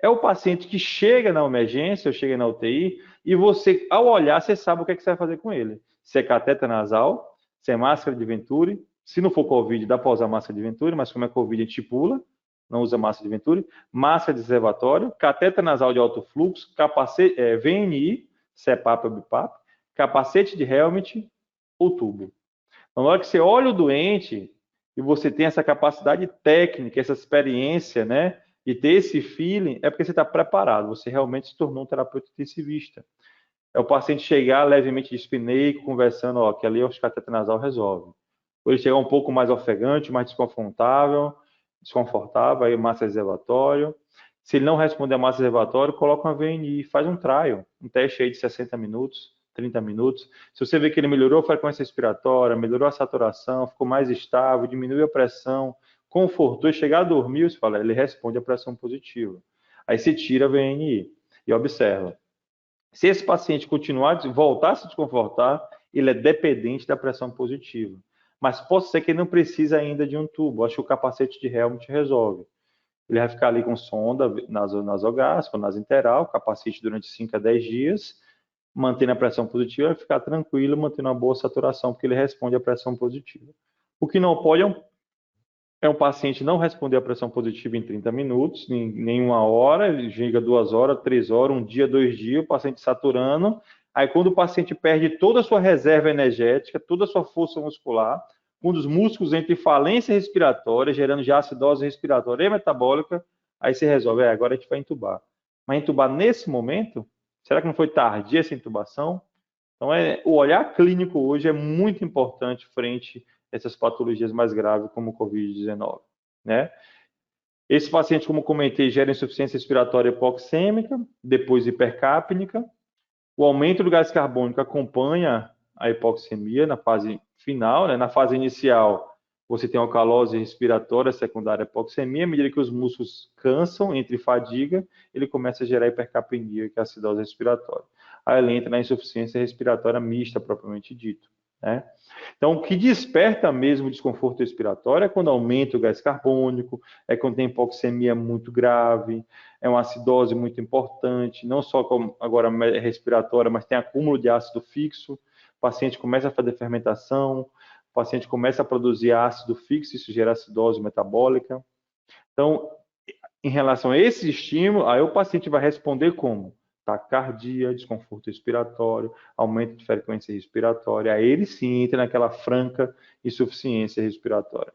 Speaker 1: É o paciente que chega na emergência, ou chega na UTI, e você, ao olhar, você sabe o que, é que você vai fazer com ele. Se é catéter nasal, se é máscara de Venturi. Se não for Covid, dá para usar máscara de Venturi, mas como é Covid, a gente pula, não usa máscara de Venturi. Máscara de reservatório, catéter nasal de alto fluxo, capacete, VNI, CPAP ou BIPAP, capacete de helmet ou tubo. Então, na hora que você olha o doente e você tem essa capacidade técnica, essa experiência, né, e ter esse feeling, é porque você está preparado, você realmente se tornou um terapeuta intensivista. É o paciente chegar levemente dispneico, conversando, ó, que ali o cateter nasal resolve. Ou ele chegar um pouco mais ofegante, mais desconfortável, aí massa reservatório. Se ele não responder a massa reservatório, coloca uma VNI, faz um trial, um teste aí de 60 minutos, 30 minutos. Se você vê que ele melhorou a frequência respiratória, melhorou a saturação, ficou mais estável, diminuiu a pressão, confortou e chegar a dormir, você fala, ele responde a pressão positiva. Aí você tira a VNI e observa. Se esse paciente voltar a se desconfortar, ele é dependente da pressão positiva. Mas pode ser que ele não precise ainda de um tubo. Acho que o capacete de helmet resolve. Ele vai ficar ali com sonda nasogástrica, nasointeral, capacete durante 5 a 10 dias, mantendo a pressão positiva, vai ficar tranquilo, mantendo uma boa saturação, porque ele responde à pressão positiva. O que não pode é um paciente não responder à pressão positiva em 30 minutos, nem 1 hora, ele chega 2 horas, 3 horas, um dia, 2 dias, o paciente saturando. Aí, quando o paciente perde toda a sua reserva energética, toda a sua força muscular, quando os músculos entram em falência respiratória, gerando já acidose respiratória e metabólica, aí se resolve, agora a gente vai entubar. Mas entubar nesse momento, será que não foi tardia essa intubação? Então, o olhar clínico hoje é muito importante frente a essas patologias mais graves, como o Covid-19, né? Esse paciente, como comentei, gera insuficiência respiratória hipoxêmica, depois hipercapnia. O aumento do gás carbônico acompanha a hipoxemia na fase final, né? Na fase inicial, você tem alcalose respiratória secundária à hipoxemia. À medida que os músculos cansam, entre fadiga, ele começa a gerar hipercapnia, que é a acidose respiratória. Aí ele entra na insuficiência respiratória mista, propriamente dito, né? Então, o que desperta mesmo o desconforto respiratório é quando aumenta o gás carbônico, é quando tem hipoxemia muito grave, é uma acidose muito importante, não só agora respiratória, mas tem acúmulo de ácido fixo, o paciente começa a fazer fermentação, o paciente começa a produzir ácido fixo, isso gera acidose metabólica. Então, em relação a esse estímulo, aí o paciente vai responder como? Taquicardia, desconforto respiratório, aumento de frequência respiratória, aí ele sim entra naquela franca insuficiência respiratória.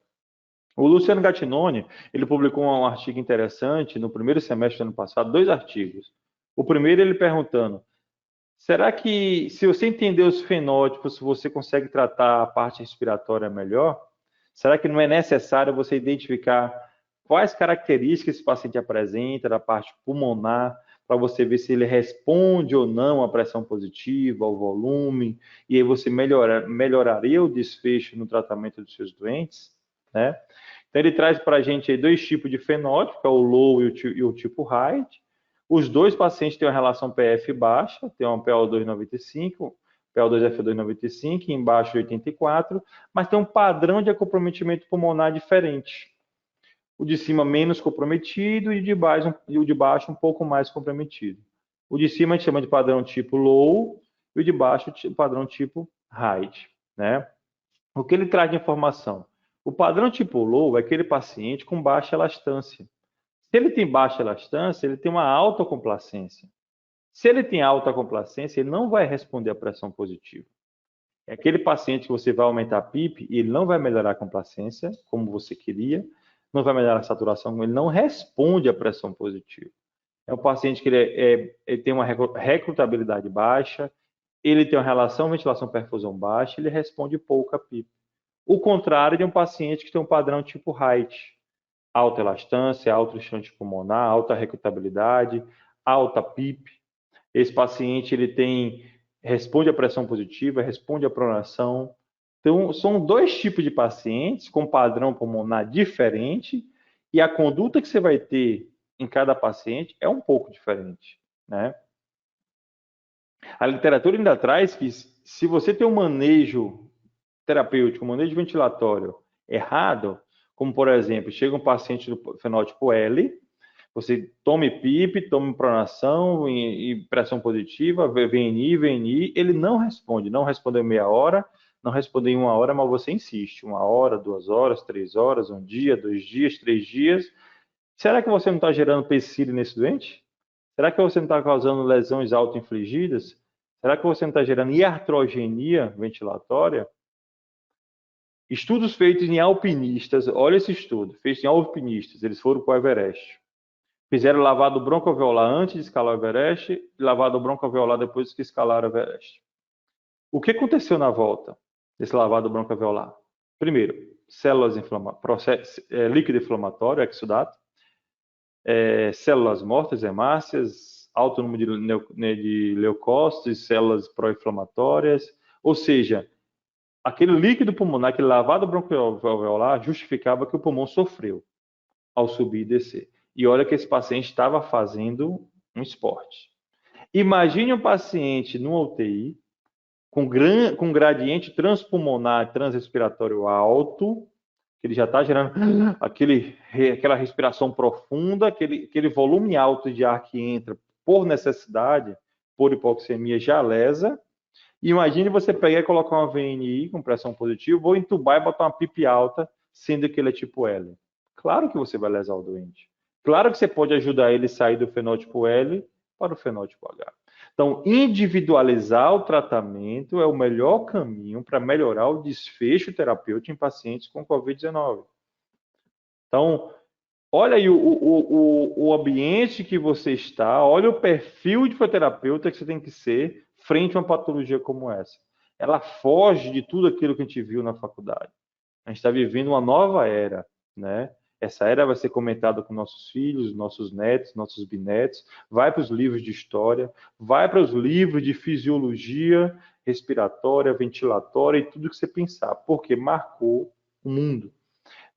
Speaker 1: O Luciano Gattinoni, ele publicou um artigo interessante no primeiro semestre do ano passado, 2 artigos. O primeiro ele perguntando, será que se você entender os fenótipos, você consegue tratar a parte respiratória melhor? Será que não é necessário você identificar quais características esse paciente apresenta da parte pulmonar, para você ver se ele responde ou não à pressão positiva, ao volume, e aí você melhoraria o desfecho no tratamento dos seus doentes, né? Então ele traz para a gente aí 2 tipos de fenótipo, que é o low e o tipo high. Os 2 pacientes têm uma relação PF baixa, tem uma PO2 95, PO2F2 95, embaixo de 84, mas tem um padrão de comprometimento pulmonar diferente. O de cima menos comprometido e o de baixo um pouco mais comprometido. O de cima a gente chama de padrão tipo low e o de baixo padrão tipo high, né? O que ele traz de informação? O padrão tipo low é aquele paciente com baixa elastância. Se ele tem baixa elastância, ele tem uma alta complacência. Se ele tem alta complacência, ele não vai responder à pressão positiva. É aquele paciente que você vai aumentar a PIP e ele não vai melhorar a complacência, como você queria, não vai melhorar a saturação, ele não responde à pressão positiva. É um paciente que ele tem uma recrutabilidade baixa, ele tem uma relação ventilação-perfusão baixa, ele responde pouco a PIP. O contrário de um paciente que tem um padrão tipo Height, alta elastância, alto enchante pulmonar, alta recrutabilidade, alta PIP. Esse paciente ele responde à pressão positiva, responde à pronação. Então, são 2 tipos de pacientes com padrão pulmonar diferente e a conduta que você vai ter em cada paciente é um pouco diferente, né? A literatura ainda traz que se você tem um manejo terapêutico, um manejo ventilatório errado, como por exemplo, chega um paciente do fenótipo L, você tome PIP, tome pronação e pressão positiva, VNI, ele não respondeu meia hora, não respondeu em 1 hora, mas você insiste, 1 hora, 2 horas, 3 horas, 1 dia, 2 dias, 3 dias. Será que você não está gerando PSIL nesse doente? Será que você não está causando lesões auto-infligidas? Será que você não está gerando iatrogenia ventilatória? Estudos feitos em alpinistas, olha esse estudo, feito em alpinistas, eles foram para o Everest. Fizeram lavado broncoalveolar antes de escalar o Everest e lavado broncoalveolar depois que escalaram o Everest. O que aconteceu na volta desse lavado broncoalveolar? Primeiro, células inflamatórias, líquido inflamatório, exudato, células mortas, hemácias, alto número de leucócitos, células pró-inflamatórias, ou seja, aquele líquido pulmonar, aquele lavado broncoalveolar justificava que o pulmão sofreu ao subir e descer. E olha que esse paciente estava fazendo um esporte. Imagine um paciente numa UTI com gradiente transpulmonar, transrespiratório alto, que ele já está gerando aquela respiração profunda, aquele volume alto de ar que entra por necessidade, por hipoxemia já lesa. Imagine você pegar e colocar uma VNI com pressão positiva, vou entubar e botar uma PIP alta, sendo que ele é tipo L. Claro que você vai lesar o doente. Claro que você pode ajudar ele a sair do fenótipo L para o fenótipo H. Então, individualizar o tratamento é o melhor caminho para melhorar o desfecho terapêutico em pacientes com COVID-19. Então, olha aí o ambiente que você está, olha o perfil de fisioterapeuta que você tem que ser frente a uma patologia como essa. Ela foge de tudo aquilo que a gente viu na faculdade. A gente está vivendo uma nova era, né? Essa era vai ser comentada com nossos filhos, nossos netos, nossos bisnetos, vai para os livros de história, vai para os livros de fisiologia respiratória, ventilatória e tudo que você pensar, porque marcou o mundo,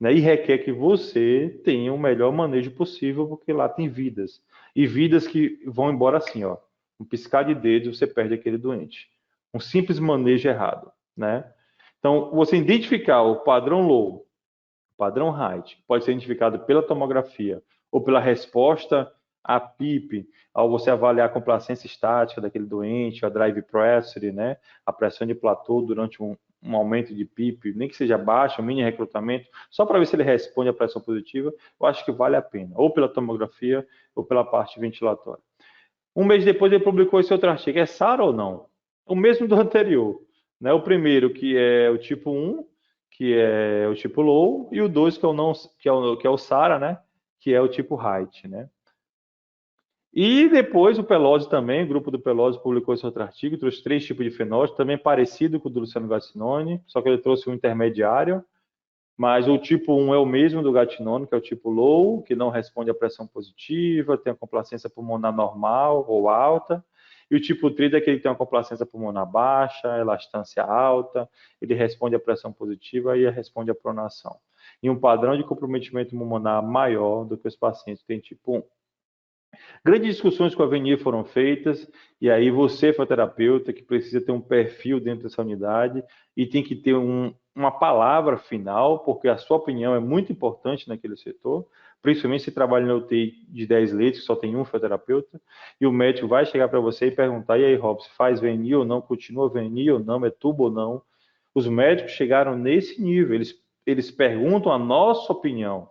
Speaker 1: né? E requer que você tenha o melhor manejo possível, porque lá tem vidas. E vidas que vão embora assim, ó. Um piscar de dedos, você perde aquele doente. Um simples manejo errado, né? Então, você identificar o padrão low, o padrão height, pode ser identificado pela tomografia ou pela resposta à PIP, ao você avaliar a complacência estática daquele doente, a drive pressure, né? A pressão de platô durante um aumento de PIP, nem que seja baixo, um mini recrutamento, só para ver se ele responde à pressão positiva, eu acho que vale a pena, ou pela tomografia ou pela parte ventilatória. Um mês depois ele publicou esse outro artigo. É SARA ou não? O mesmo do anterior, né? O primeiro, que é o tipo 1, que é o tipo low, e o 2, que é o, não, que é o SARA, né? Que é o tipo height, né? E depois o Pelosi também, o grupo do Pelosi publicou esse outro artigo, trouxe 3 tipos de fenótipo, também parecido com o do Luciano Gattinone, só que ele trouxe um intermediário, mas o tipo 1 é o mesmo do Gattinone, que é o tipo low, que não responde à pressão positiva, tem a complacência pulmonar normal ou alta, e o tipo 3 é aquele que tem uma complacência pulmonar baixa, elastância alta, ele responde à pressão positiva e responde à pronação. E um padrão de comprometimento pulmonar maior do que os pacientes que têm tipo 1. Grandes discussões com a Avenir foram feitas, e aí você, fisioterapeuta, que precisa ter um perfil dentro dessa unidade e tem que ter uma palavra final, porque a sua opinião é muito importante naquele setor, principalmente se trabalha na UTI de 10 leitos, que só tem um fisioterapeuta, e o médico vai chegar para você e perguntar, e aí, Rob, se faz VNI ou não, continua VNI ou não, é tubo ou não? Os médicos chegaram nesse nível, eles perguntam a nossa opinião.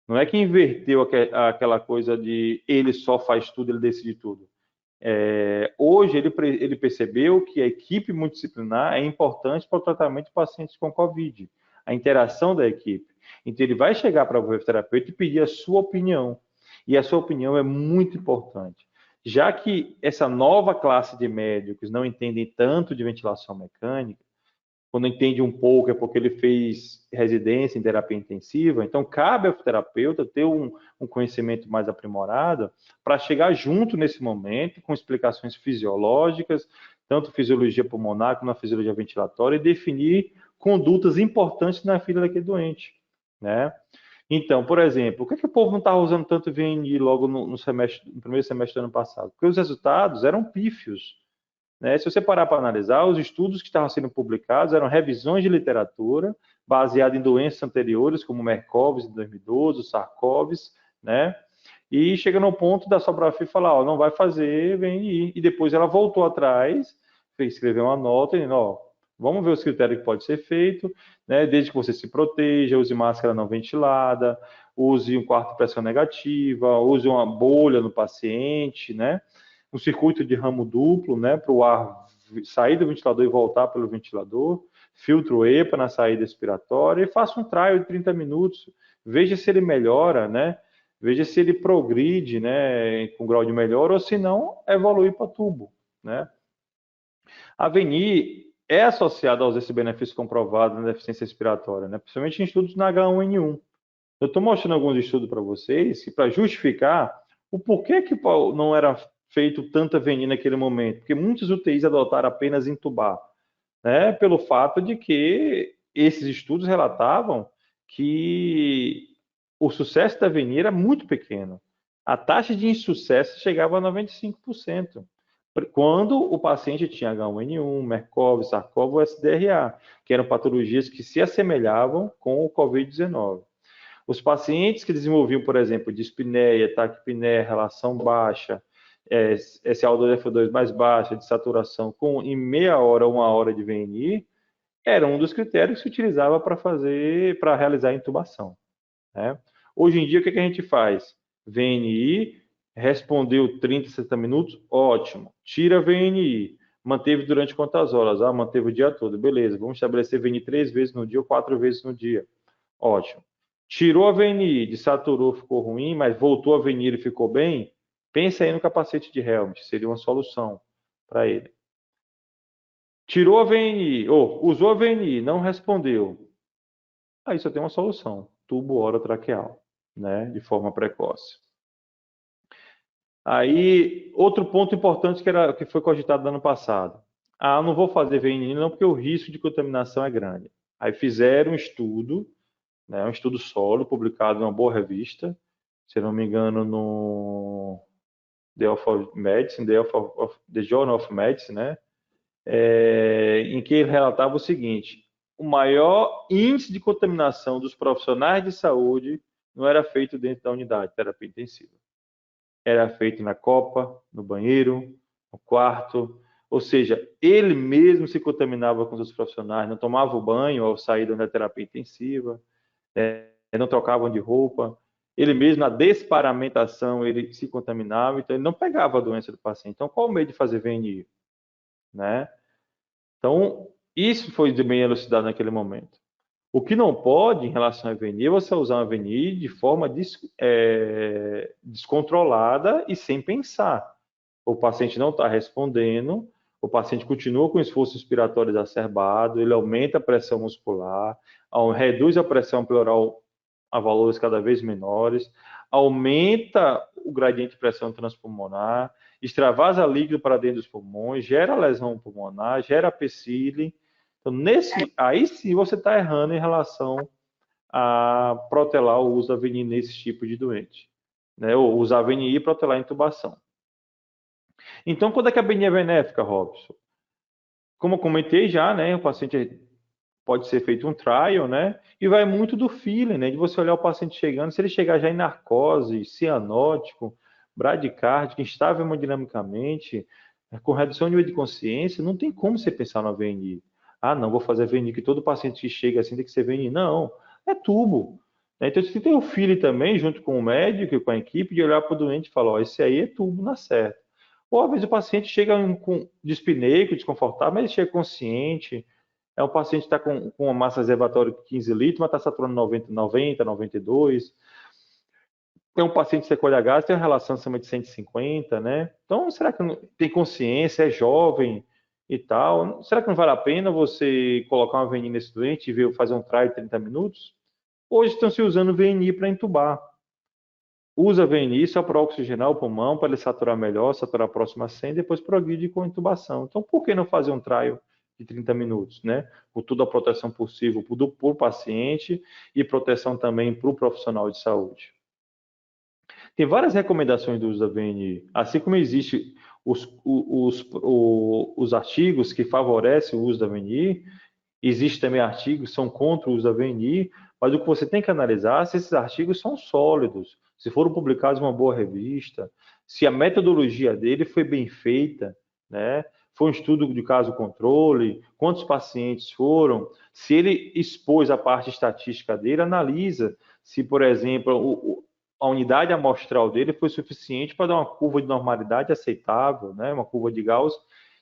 Speaker 1: Não é que inverteu aquela coisa de ele só faz tudo, ele decide tudo. Hoje ele percebeu que a equipe multidisciplinar é importante para o tratamento de pacientes com Covid, a interação da equipe. Então ele vai chegar para o fisioterapeuta e pedir a sua opinião. E a sua opinião é muito importante. Já que essa nova classe de médicos não entendem tanto de ventilação mecânica, quando entende um pouco é porque ele fez residência em terapia intensiva, então cabe ao terapeuta ter um conhecimento mais aprimorado para chegar junto nesse momento com explicações fisiológicas, tanto fisiologia pulmonar como na fisiologia ventilatória, e definir condutas importantes na fila daquele doente, né? Então, por exemplo, por que o povo não estava usando tanto VNI logo no primeiro semestre do ano passado? Porque os resultados eram pífios. Né? Se você parar para analisar, os estudos que estavam sendo publicados eram revisões de literatura baseadas em doenças anteriores, como Merkovs em 2012, o Sarkovs, né? E chega no ponto da Sobrafib falar, ó, não vai fazer VNI. E depois ela voltou atrás, escreveu uma nota, e ó, vamos ver os critérios que pode ser feito, né? Desde que você se proteja, use máscara não ventilada, use um quarto de pressão negativa, use uma bolha no paciente, né? Um circuito de ramo duplo, né, para o ar sair do ventilador e voltar pelo ventilador, filtro EPA na saída expiratória e faça um trial de 30 minutos, veja se ele melhora, né, veja se ele progride, né, com grau de melhora ou se não, evolui para tubo, né. A VNI é associada aos esses benefícios comprovados na deficiência respiratória, né, principalmente em estudos na H1N1. Eu estou mostrando alguns estudos para vocês para justificar o porquê que não era feito tanta VNI naquele momento, porque muitos UTIs adotaram apenas intubar, né? Pelo fato de que esses estudos relatavam que o sucesso da VNI era muito pequeno. A taxa de insucesso chegava a 95%, quando o paciente tinha H1N1, MERS-CoV, SARS-CoV ou SDRA, que eram patologias que se assemelhavam com o COVID-19. Os pacientes que desenvolviam, por exemplo, dispneia, taquipneia, relação baixa, SaO2 F2 mais baixa de saturação em meia hora ou 1 hora de VNI, era um dos critérios que se utilizava para realizar a intubação, né? Hoje em dia, o que a gente faz? VNI, respondeu 30, 60 minutos, ótimo. Tira VNI. Manteve durante quantas horas? Manteve o dia todo. Beleza, vamos estabelecer VNI 3 vezes no dia ou 4 vezes no dia. Ótimo. Tirou a VNI, desaturou, ficou ruim, mas voltou a VNI e ficou bem? Pensa aí no capacete de Helmut, seria uma solução para ele. Tirou a VNI, ou usou a VNI, não respondeu. Aí só tem uma solução, tubo orotraqueal, né, de forma precoce. Aí, outro ponto importante que foi cogitado no ano passado. Não vou fazer VNI não, porque o risco de contaminação é grande. Aí fizeram um estudo, né, um estudo solo, publicado em uma boa revista, se não me engano, no The Journal of Medicine, né, em que ele relatava o seguinte: o maior índice de contaminação dos profissionais de saúde não era feito dentro da unidade de terapia intensiva. Era feito na copa, no banheiro, no quarto, ou seja, ele mesmo se contaminava com os profissionais, não tomava o banho ao sair da terapia intensiva, não trocavam de roupa, ele mesmo na desparamentação ele se contaminava, então ele não pegava a doença do paciente. Então qual o meio de fazer VNI, né? Então isso foi bem elucidado naquele momento. O que não pode, em relação à VNI, é você usar uma VNI de forma descontrolada e sem pensar. O paciente não está respondendo, o paciente continua com esforço respiratório exacerbado, ele aumenta a pressão muscular, reduz a pressão pleural a valores cada vez menores, aumenta o gradiente de pressão transpulmonar, extravasa líquido para dentro dos pulmões, gera lesão pulmonar, gera PCILI. Então, aí sim você está errando em relação a protelar o uso da VNI nesse tipo de doente, né? Ou usar a VNI e protelar a intubação. Então, quando é que a VNI é benéfica, Robson? Como eu comentei já, né? O paciente pode ser feito um trial, né? E vai muito do feeling, né? De você olhar o paciente chegando, se ele chegar já em narcose, cianótico, bradicárdico, instável hemodinamicamente, com redução de nível de consciência, não tem como você pensar na VNI. Não, vou fazer VNI, que todo paciente que chega assim tem que ser VNI. Não, é tubo. Então, você tem o feeling também, junto com o médico e com a equipe, de olhar para o doente e falar, ó, esse aí é tubo na certa. Ou às vezes o paciente chega com dispneico, desconfortável, mas ele chega consciente, um paciente que está com uma massa reservatória de 15 litros, mas está saturando 90, 92. Tem um paciente com CH, tem uma relação acima de 150, né? Então, será que não tem consciência, é jovem e tal? Será que não vale a pena você colocar uma VNI nesse doente e fazer um trial de 30 minutos? Hoje estão se usando VNI para entubar. Usa VNI só para oxigenar o pulmão, para ele saturar melhor, saturar próximo a 100, depois progride com intubação. Então, por que não fazer um trial de 30 minutos, né? Com toda a proteção possível para o paciente e proteção também para o profissional de saúde. Tem várias recomendações do uso da VNI, assim como existe os artigos que favorecem o uso da VNI, existem também artigos que são contra o uso da VNI, mas o que você tem que analisar é se esses artigos são sólidos, se foram publicados em uma boa revista, se a metodologia dele foi bem feita, né? Foi um estudo de caso controle, quantos pacientes foram, se ele expôs a parte estatística dele, analisa se, por exemplo, a unidade amostral dele foi suficiente para dar uma curva de normalidade aceitável, né? Uma curva de Gauss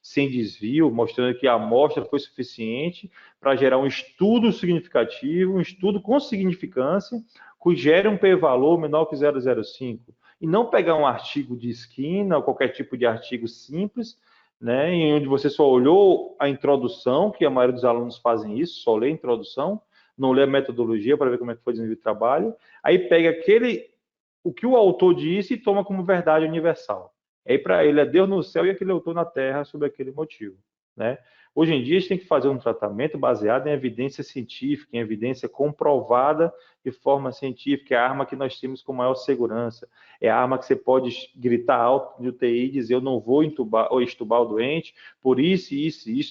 Speaker 1: sem desvio, mostrando que a amostra foi suficiente para gerar um estudo significativo, um estudo com significância, que gere um p-valor menor que 0,05. E não pegar um artigo de esquina, ou qualquer tipo de artigo simples, né, em onde você só olhou a introdução, que a maioria dos alunos fazem isso, só lê a introdução, não lê a metodologia para ver como é que foi desenvolvido o trabalho, aí pega o que o autor disse e toma como verdade universal. Aí para ele é Deus no céu e aquele autor na terra sobre aquele motivo, né? Hoje em dia a gente tem que fazer um tratamento baseado em evidência científica, em evidência comprovada de forma científica. É a arma que nós temos com maior segurança. É a arma que você pode gritar alto de UTI e dizer eu não vou entubar ou extubar o doente por isso,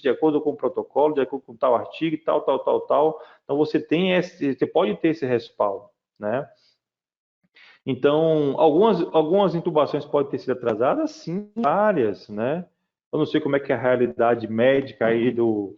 Speaker 1: de acordo com o protocolo, de acordo com tal artigo, tal. Então você pode ter esse respaldo, né? Então, algumas intubações podem ter sido atrasadas, sim, várias, né? Eu não sei como é que é a realidade médica aí do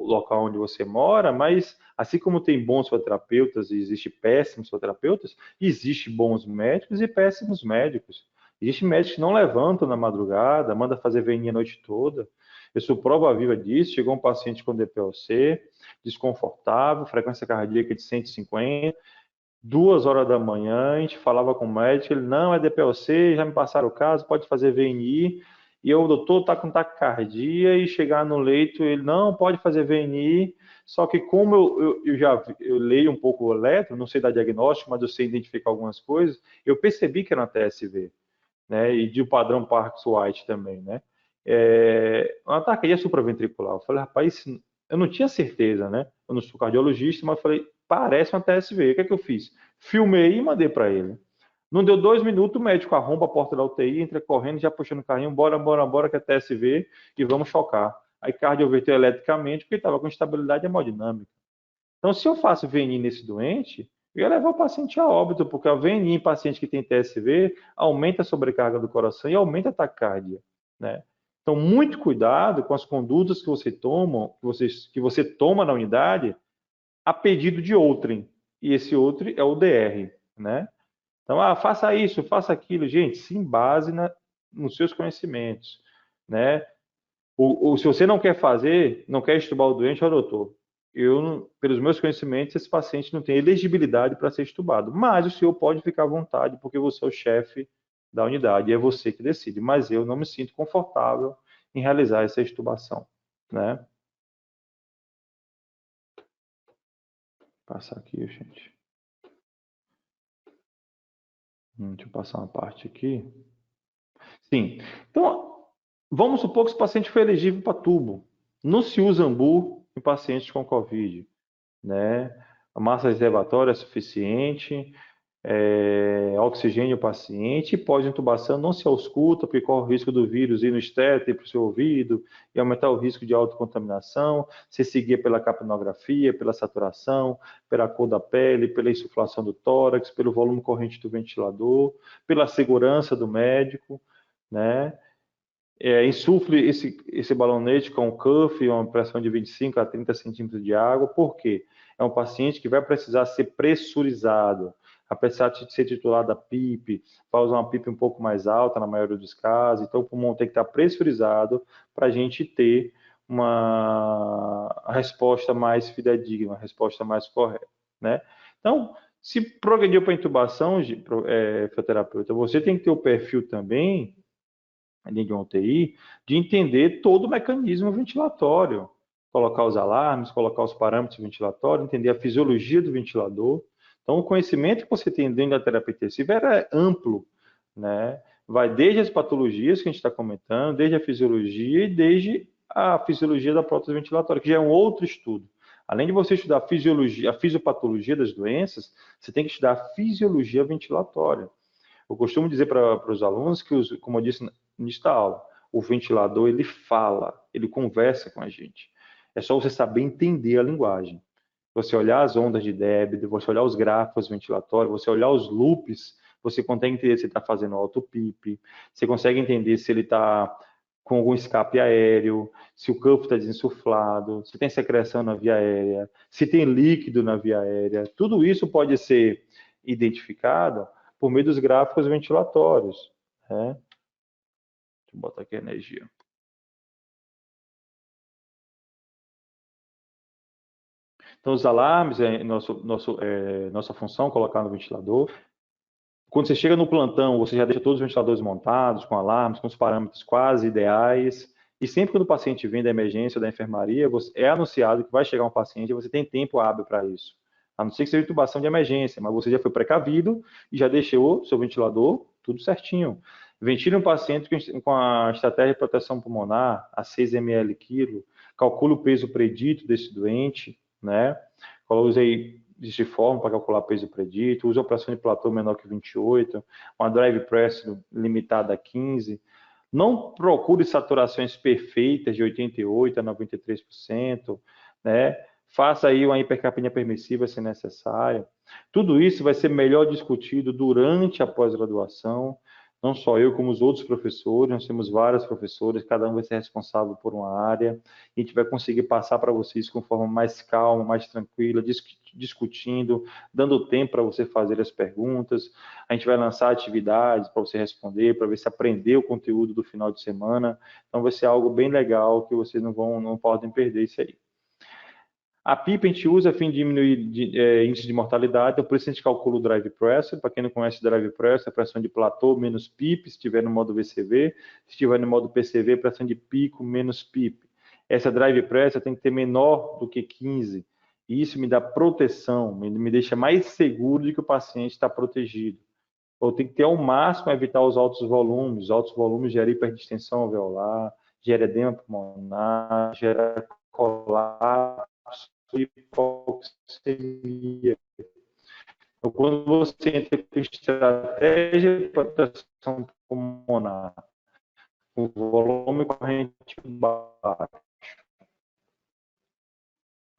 Speaker 1: local onde você mora, mas assim como tem bons fisioterapeutas e existe péssimos fisioterapeutas, existe bons médicos e péssimos médicos. Existem médicos que não levantam na madrugada, manda fazer veinha a noite toda. Eu sou prova viva disso. Chegou um paciente com DPOC, desconfortável, frequência cardíaca de 150, 2 horas da manhã, a gente falava com o médico, ele, não, é DPOC, já me passaram o caso, pode fazer VNI, e eu, o doutor, está com taquicardia, e chegar no leito, ele, não, pode fazer VNI, só que como eu leio um pouco o eletro, não sei dar diagnóstico, mas eu sei identificar algumas coisas, eu percebi que era uma TSV, né, e de um padrão Parkinson-White também, né, uma taquicardia supraventricular. Eu falei, rapaz, eu não tinha certeza, né, eu não sou cardiologista, mas eu falei, parece uma TSV. O que é que eu fiz? Filmei e mandei para ele. Não deu 2 minutos, o médico arromba a porta da UTI, entra correndo, já puxando o carrinho, bora, bora, bora, que é TSV, e vamos chocar. Aí cardioverteu eletricamente, porque estava com instabilidade hemodinâmica. Então, se eu faço VNI nesse doente, eu ia levar o paciente a óbito, porque a VNI em paciente que tem TSV aumenta a sobrecarga do coração e aumenta a taquicardia, né? Então, muito cuidado com as condutas que você toma, que você toma na unidade, a pedido de outrem. E esse outro é o DR, né? Então, faça isso, faça aquilo. Gente, se embase nos seus conhecimentos, né? Se você não quer fazer, não quer estubar o doente, ó, doutor, pelos meus conhecimentos, esse paciente não tem elegibilidade para ser estubado. Mas o senhor pode ficar à vontade, porque você é o chefe da unidade, e é você que decide. Mas eu não me sinto confortável em realizar essa estubação, né? Vou passar aqui, gente. Deixa eu passar uma parte aqui. Sim. Então, vamos supor que esse paciente foi elegível para tubo. Não se usa AMBU em pacientes com COVID, né? A massa reservatória é suficiente, oxigênio paciente, e pós-intubação não se ausculta, porque corre o risco do vírus ir no estéter para o seu ouvido e aumentar o risco de autocontaminação. Se seguir pela capnografia, pela saturação, pela cor da pele, pela insuflação do tórax, pelo volume corrente do ventilador, pela segurança do médico, né? Insufle esse balonete com cuff, uma pressão de 25 a 30 centímetros de água. Por quê? É um paciente que vai precisar ser pressurizado. Apesar de ser titulado da PIP, vai usar uma PIP um pouco mais alta na maioria dos casos. Então, o pulmão tem que estar pressurizado para a gente ter uma resposta mais fidedigna, uma resposta mais correta, né? Então, se progrediu para intubação, fisioterapeuta, você tem que ter o perfil também dentro de uma UTI, de entender todo o mecanismo ventilatório, colocar os alarmes, colocar os parâmetros ventilatórios, entender a fisiologia do ventilador. Então, o conhecimento que você tem dentro da terapia intensiva é amplo, né? Vai desde as patologias que a gente está comentando, desde a fisiologia e desde a fisiologia da prótese ventilatória, que já é um outro estudo. Além de você estudar a fisiologia, a fisiopatologia das doenças, você tem que estudar a fisiologia ventilatória. Eu costumo dizer para os alunos que, como eu disse nesta aula, o ventilador ele fala, ele conversa com a gente. É só você saber entender a linguagem. Você olhar as ondas de débito, você olhar os gráficos ventilatórios, você olhar os loops, você consegue entender se ele está fazendo auto-PIP, você consegue entender se ele está com algum escape aéreo, se o campo está desinsuflado, se tem secreção na via aérea, se tem líquido na via aérea. Tudo isso pode ser identificado por meio dos gráficos ventilatórios, né? Deixa eu botar aqui a energia. Então, os alarmes nossa função, colocar no ventilador. Quando você chega no plantão, você já deixa todos os ventiladores montados, com alarmes, com os parâmetros quase ideais. E sempre quando o paciente vem da emergência ou da enfermaria, é anunciado que vai chegar um paciente e você tem tempo hábil para isso. A não ser que seja intubação de emergência, mas você já foi precavido e já deixou seu ventilador tudo certinho. Ventile um paciente com a estratégia de proteção pulmonar a 6 ml quilo, calcule o peso predito desse doente, né? Use de forma para calcular peso predito, use operação de platô menor que 28, uma drive press limitada a 15. Não procure saturações perfeitas de 88 a 93%, né? faça aí uma hipercapnia permissiva se necessário. Tudo isso vai ser melhor discutido durante a pós-graduação, não só eu, como os outros professores, nós temos vários professores, cada um vai ser responsável por uma área, e a gente vai conseguir passar para vocês com forma mais calma, mais tranquila, discutindo, dando tempo para você fazer as perguntas, a gente vai lançar atividades para você responder, para ver se aprendeu o conteúdo do final de semana, então vai ser algo bem legal, que vocês não podem perder isso aí. A PIP a gente usa a fim de diminuir índice de mortalidade, então por isso a gente calcula o drive pressure. Para quem não conhece o drive pressure, a pressão de platô menos PIP, se estiver no modo VCV, se estiver no modo PCV, pressão de pico menos PIP. Essa drive pressure tem que ter menor do que 15, e isso me dá proteção, me deixa mais seguro de que o paciente está protegido. Ou tem que ter ao máximo evitar os altos volumes gera hiperdistensão alveolar, gera edema pulmonar, gera colapso, hipoxemia. Então, quando você entra com estratégia de proteção pulmonar, o volume corrente baixo,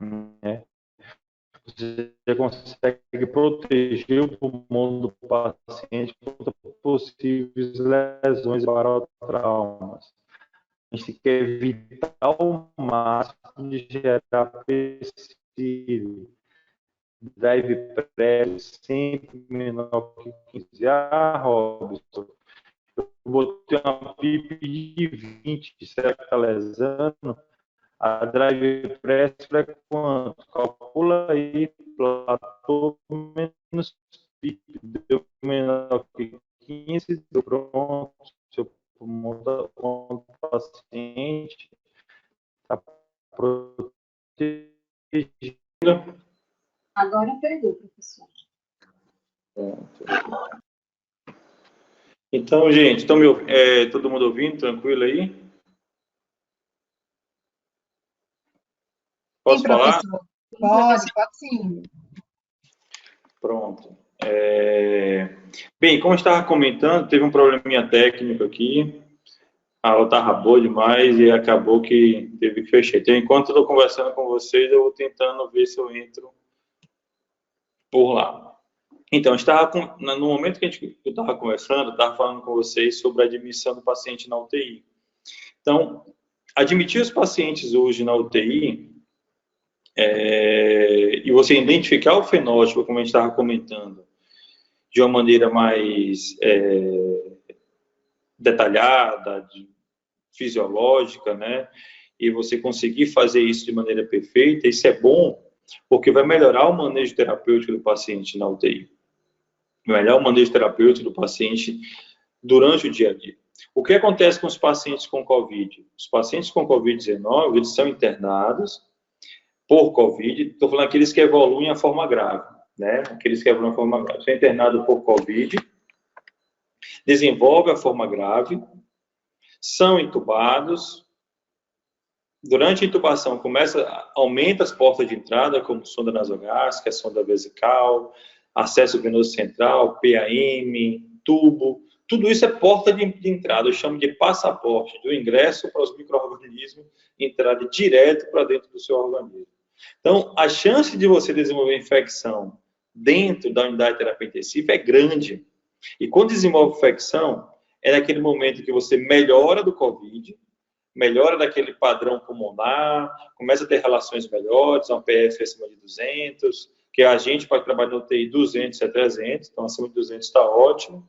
Speaker 1: né? Você já consegue proteger o pulmão do paciente contra possíveis lesões e barotraumas. A gente quer evitar ao máximo de gerar PCI. Drive pressure sempre menor que 15. Robson, eu botei uma PIP de 20, será que está lesando? A drive pressure é quanto? Calcula aí, platô menos PIP, deu menor que 15, deu pronto, seu pulmão do paciente está protegido.
Speaker 2: Agora perdeu, professor.
Speaker 1: Então, gente, todo mundo ouvindo? Tranquilo aí? Posso
Speaker 2: sim,
Speaker 1: falar?
Speaker 2: Pode sim.
Speaker 1: Pronto. Bem, como eu estava comentando, teve um probleminha técnico aqui, a aula estava boa demais e acabou que teve que fechar. Então, enquanto eu estou conversando com vocês, eu vou tentando ver se eu entro por lá. Então, no momento que eu estava conversando, eu estava falando com vocês sobre a admissão do paciente na UTI. Então, admitir os pacientes hoje na UTI, e você identificar o fenótipo, como a gente estava comentando, de uma maneira mais detalhada, fisiológica, né? E você conseguir fazer isso de maneira perfeita, isso é bom, porque vai melhorar o manejo terapêutico do paciente na UTI. Melhorar o manejo terapêutico do paciente durante o dia a dia. O que acontece com os pacientes com COVID? Os pacientes com COVID-19, eles são internados por COVID, estou falando aqueles que evoluem a forma grave, né? Aqueles que evoluem a forma grave. São internados por COVID, desenvolvem a forma grave, são intubados. Durante a intubação, aumenta as portas de entrada, como sonda nasogástrica, sonda vesical, acesso venoso central, PAM, tubo. Tudo isso é porta de entrada, eu chamo de passaporte, do ingresso para os micro-organismos, entrada direto para dentro do seu organismo. Então, a chance de você desenvolver infecção dentro da unidade de terapia intensiva é grande. E quando desenvolve infecção, é naquele momento que você melhora do COVID, melhora daquele padrão pulmonar, começa a ter relações melhores, um PF acima de 200, que a gente pode trabalhar no UTI 200 a 300, então acima de 200 está ótimo.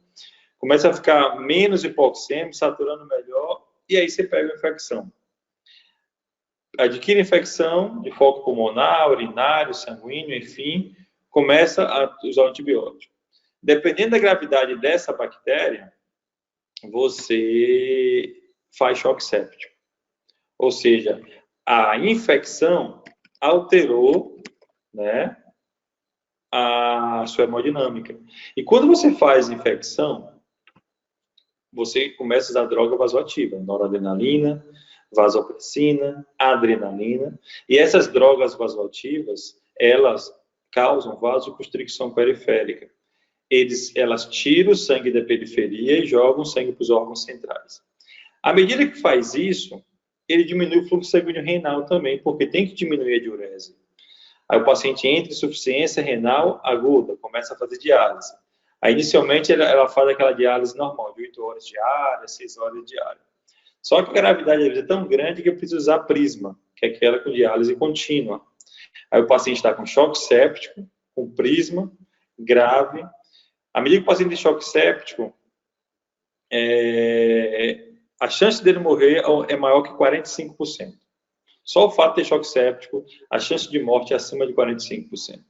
Speaker 1: Começa a ficar menos hipoxêmico, saturando melhor, e aí você pega a infecção. Adquire infecção de foco pulmonar, urinário, sanguíneo, enfim, começa a usar o antibiótico. Dependendo da gravidade dessa bactéria, você faz choque séptico. Ou seja, a infecção alterou, né, a sua hemodinâmica. E quando você faz infecção, você começa a usar droga vasoativa, noradrenalina, vasopressina, adrenalina, e essas drogas vasoativas, elas causam vasoconstricção periférica. Elas tiram o sangue da periferia e jogam o sangue para os órgãos centrais. À medida que faz isso, ele diminui o fluxo sanguíneo renal também, porque tem que diminuir a diurese. Aí o paciente entra em insuficiência renal aguda, começa a fazer diálise. Aí, inicialmente, ela faz aquela diálise normal, de 8 horas diárias, 6 horas diárias. Só que a gravidade às vezes, é tão grande que precisa usar prisma, que é aquela com diálise contínua. Aí o paciente está com choque séptico, com prisma, grave. À medida que o paciente tem choque séptico, a chance dele morrer é maior que 45%. Só o fato de ter choque séptico, a chance de morte é acima de 45%.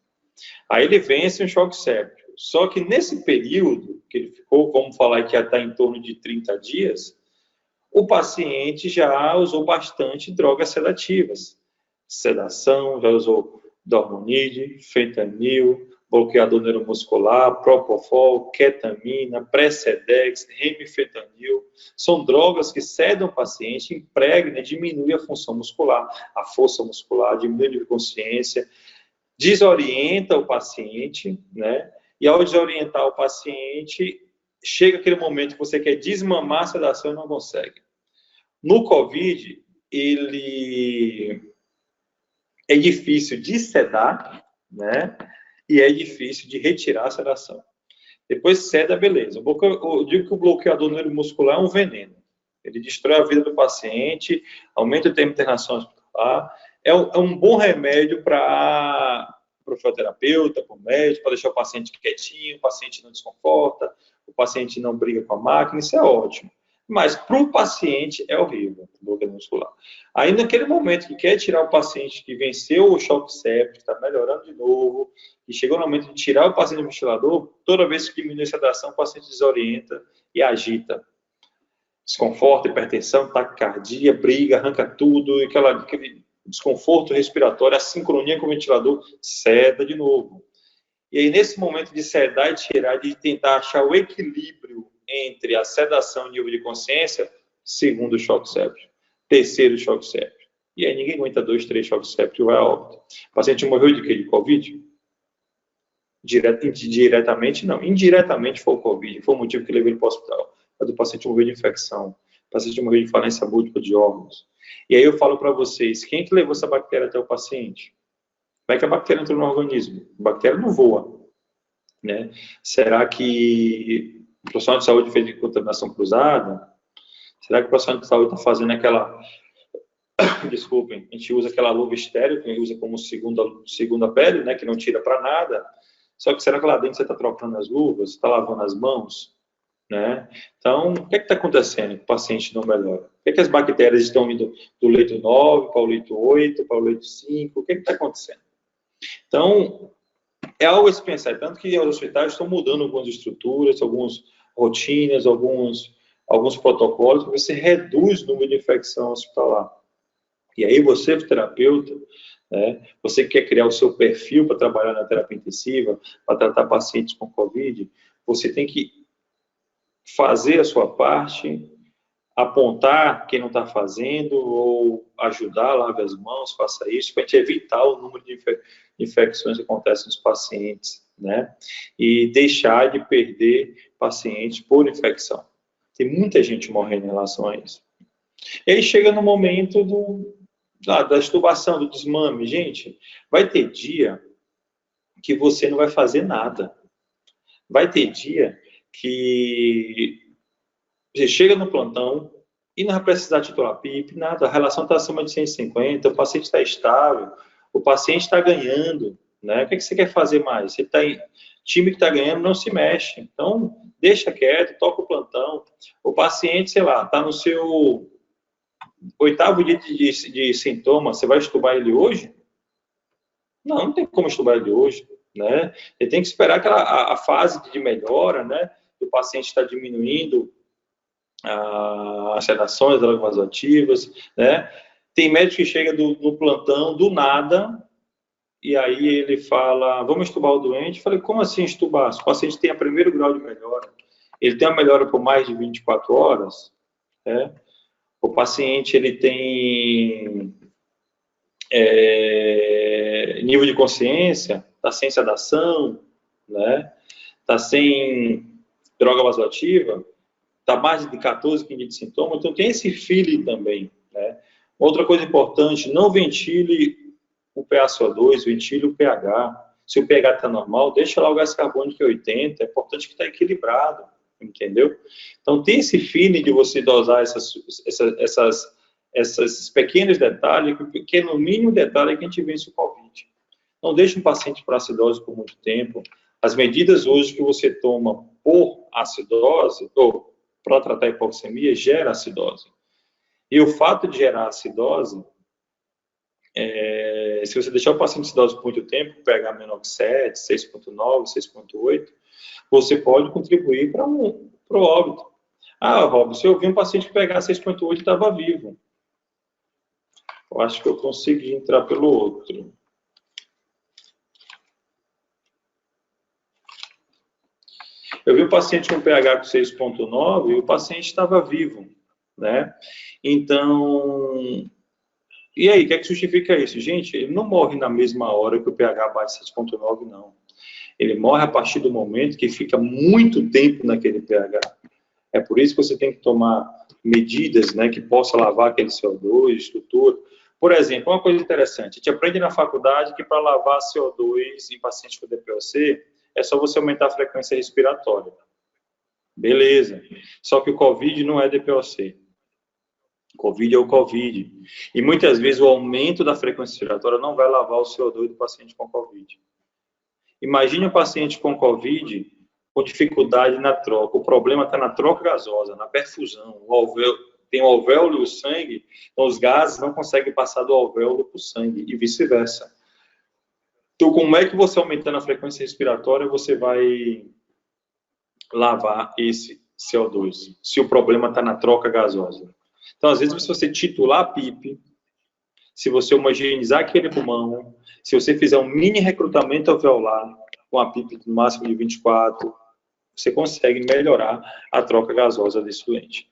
Speaker 1: Aí ele vence um choque séptico. Só que nesse período, que ele ficou, vamos falar que já está em torno de 30 dias, o paciente já usou bastante drogas sedativas. Sedação, já usou dormonide, fentanil, bloqueador neuromuscular, propofol, ketamina, precedex, remifentanil. São drogas que sedam o paciente, impregna, diminui a função muscular, a força muscular, diminui a nível de consciência, desorienta o paciente, né? E ao desorientar o paciente, chega aquele momento que você quer desmamar a sedação e não consegue. No COVID, ele é difícil de sedar, né? E é difícil de retirar a sedação. Depois seda, beleza. Eu digo que o bloqueador neuromuscular é um veneno. Ele destrói a vida do paciente, aumenta o tempo de internação hospitalar. É um bom remédio para o fisioterapeuta, para o médico, para deixar o paciente quietinho, o paciente não desconforta, o paciente não briga com a máquina, isso é ótimo. Mas para o paciente é horrível, o bloqueio muscular. Aí naquele momento que quer tirar o paciente que venceu o choque séptico, está melhorando de novo, e chegou no momento de tirar o paciente do ventilador, toda vez que diminui a sedação, o paciente desorienta e agita. Desconforto, hipertensão, taquicardia, briga, arranca tudo, aquele desconforto respiratório, a sincronia com o ventilador, ceda de novo. E aí, nesse momento de sedar e tirar, de tentar achar o equilíbrio entre a sedação e o nível de consciência, segundo choque séptico, terceiro choque séptico. E aí ninguém aguenta 2, 3 choques sépticos e vai a óbito. O paciente morreu de quê? De Covid? Diretamente não. Indiretamente foi o Covid, foi o motivo que levou ele para o hospital. Mas o paciente morreu de infecção, o paciente morreu de falência múltipla de órgãos. E aí eu falo para vocês, quem é que levou essa bactéria até o paciente? Como é que a bactéria entrou no organismo? A bactéria não voa, né? Será que o profissional de saúde fez contaminação cruzada? Será que o profissional de saúde está fazendo aquela... Desculpem, a gente usa aquela luva estéreo, que a gente usa como segunda pele, né? Que não tira para nada. Só que será que lá dentro você está trocando as luvas? Está lavando as mãos? Né? Então, o que está acontecendo que o paciente não melhora? Por que as bactérias estão indo do leito 9 para o leito 8, para o leito 5? O que está acontecendo? Então, é algo a se pensar. Tanto que os hospitais estão mudando algumas estruturas, algumas rotinas, alguns protocolos, para você reduz o número de infecção hospitalar. E aí você, terapeuta, né, você que quer criar o seu perfil para trabalhar na terapia intensiva, para tratar pacientes com COVID, você tem que fazer a sua parte, apontar quem não está fazendo, ou ajudar, lave as mãos, faça isso, para a gente evitar o número de infecções que acontecem nos pacientes, né? E deixar de perder pacientes por infecção. Tem muita gente morrendo em relação a isso. E aí chega no momento da extubação, do desmame. Gente, vai ter dia que você não vai fazer nada. Vai ter dia que você chega no plantão e não vai precisar titular PIP, nada. A relação está acima de 150, o paciente está estável, o paciente está ganhando, né? O que você quer fazer mais? Você tá em time que está ganhando, não se mexe. Então, deixa quieto, toca o plantão. O paciente, sei lá, está no seu 8º dia de sintoma, você vai estubar ele hoje? Não tem como estubar ele hoje, né? Ele tem que esperar a fase de melhora, né? O paciente está diminuindo as sedações, as drogas vasoativas, né? Tem médico que chega no plantão, do nada, e aí ele fala, vamos estubar o doente. Eu falei, como assim estubar? Se o paciente tem o primeiro grau de melhora, ele tem uma melhora por mais de 24 horas, né? O paciente, ele tem nível de consciência, está sem sedação, né? Está sem droga vasoativa, está mais de 14, 15 de sintoma, então tem esse feeling também, né? Outra coisa importante, não ventile o PaCO2, ventile o pH. Se o pH está normal, deixa lá o gás carbônico em 80, é importante que está equilibrado, entendeu? Então, tem esse feeling de você dosar esses pequenos detalhes, que no mínimo detalhe é que a gente vence o Covid. Não deixe um paciente para acidose por muito tempo. As medidas hoje que você toma por acidose, ou para tratar a hipoxemia, gera acidose. E o fato de gerar acidose, se você deixar o paciente acidose por muito tempo, pH menor que 7, 6,9, 6,8, você pode contribuir para o óbito. Ah, Robson, eu vi um paciente que pH 6,8 e estava vivo. Eu acho que eu consegui entrar pelo outro. Eu vi um paciente com pH com 6,9 e o paciente estava vivo, né? Então, e aí, o que é que justifica isso? Gente, ele não morre na mesma hora que o pH bate 6,9, não. Ele morre a partir do momento que fica muito tempo naquele pH. É por isso que você tem que tomar medidas, né, que possa lavar aquele CO2, estrutura. Por exemplo, uma coisa interessante, a gente aprende na faculdade que para lavar CO2 em pacientes com DPOC, é só você aumentar a frequência respiratória. Beleza. Só que o COVID não é DPOC. Covid é o Covid. E muitas vezes o aumento da frequência respiratória não vai lavar o CO2 do paciente com Covid. Imagine um paciente com Covid com dificuldade na troca. O problema está na troca gasosa, na perfusão. Tem o alvéolo e o sangue, então os gases não conseguem passar do alvéolo para o sangue e vice-versa. Então, como é que você aumentando a frequência respiratória, você vai lavar esse CO2, se o problema está na troca gasosa? Então, às vezes, se você titular a PIP, se você homogeneizar aquele pulmão, se você fizer um mini recrutamento alveolar, com a PIP no máximo de 24, você consegue melhorar a troca gasosa desse doente.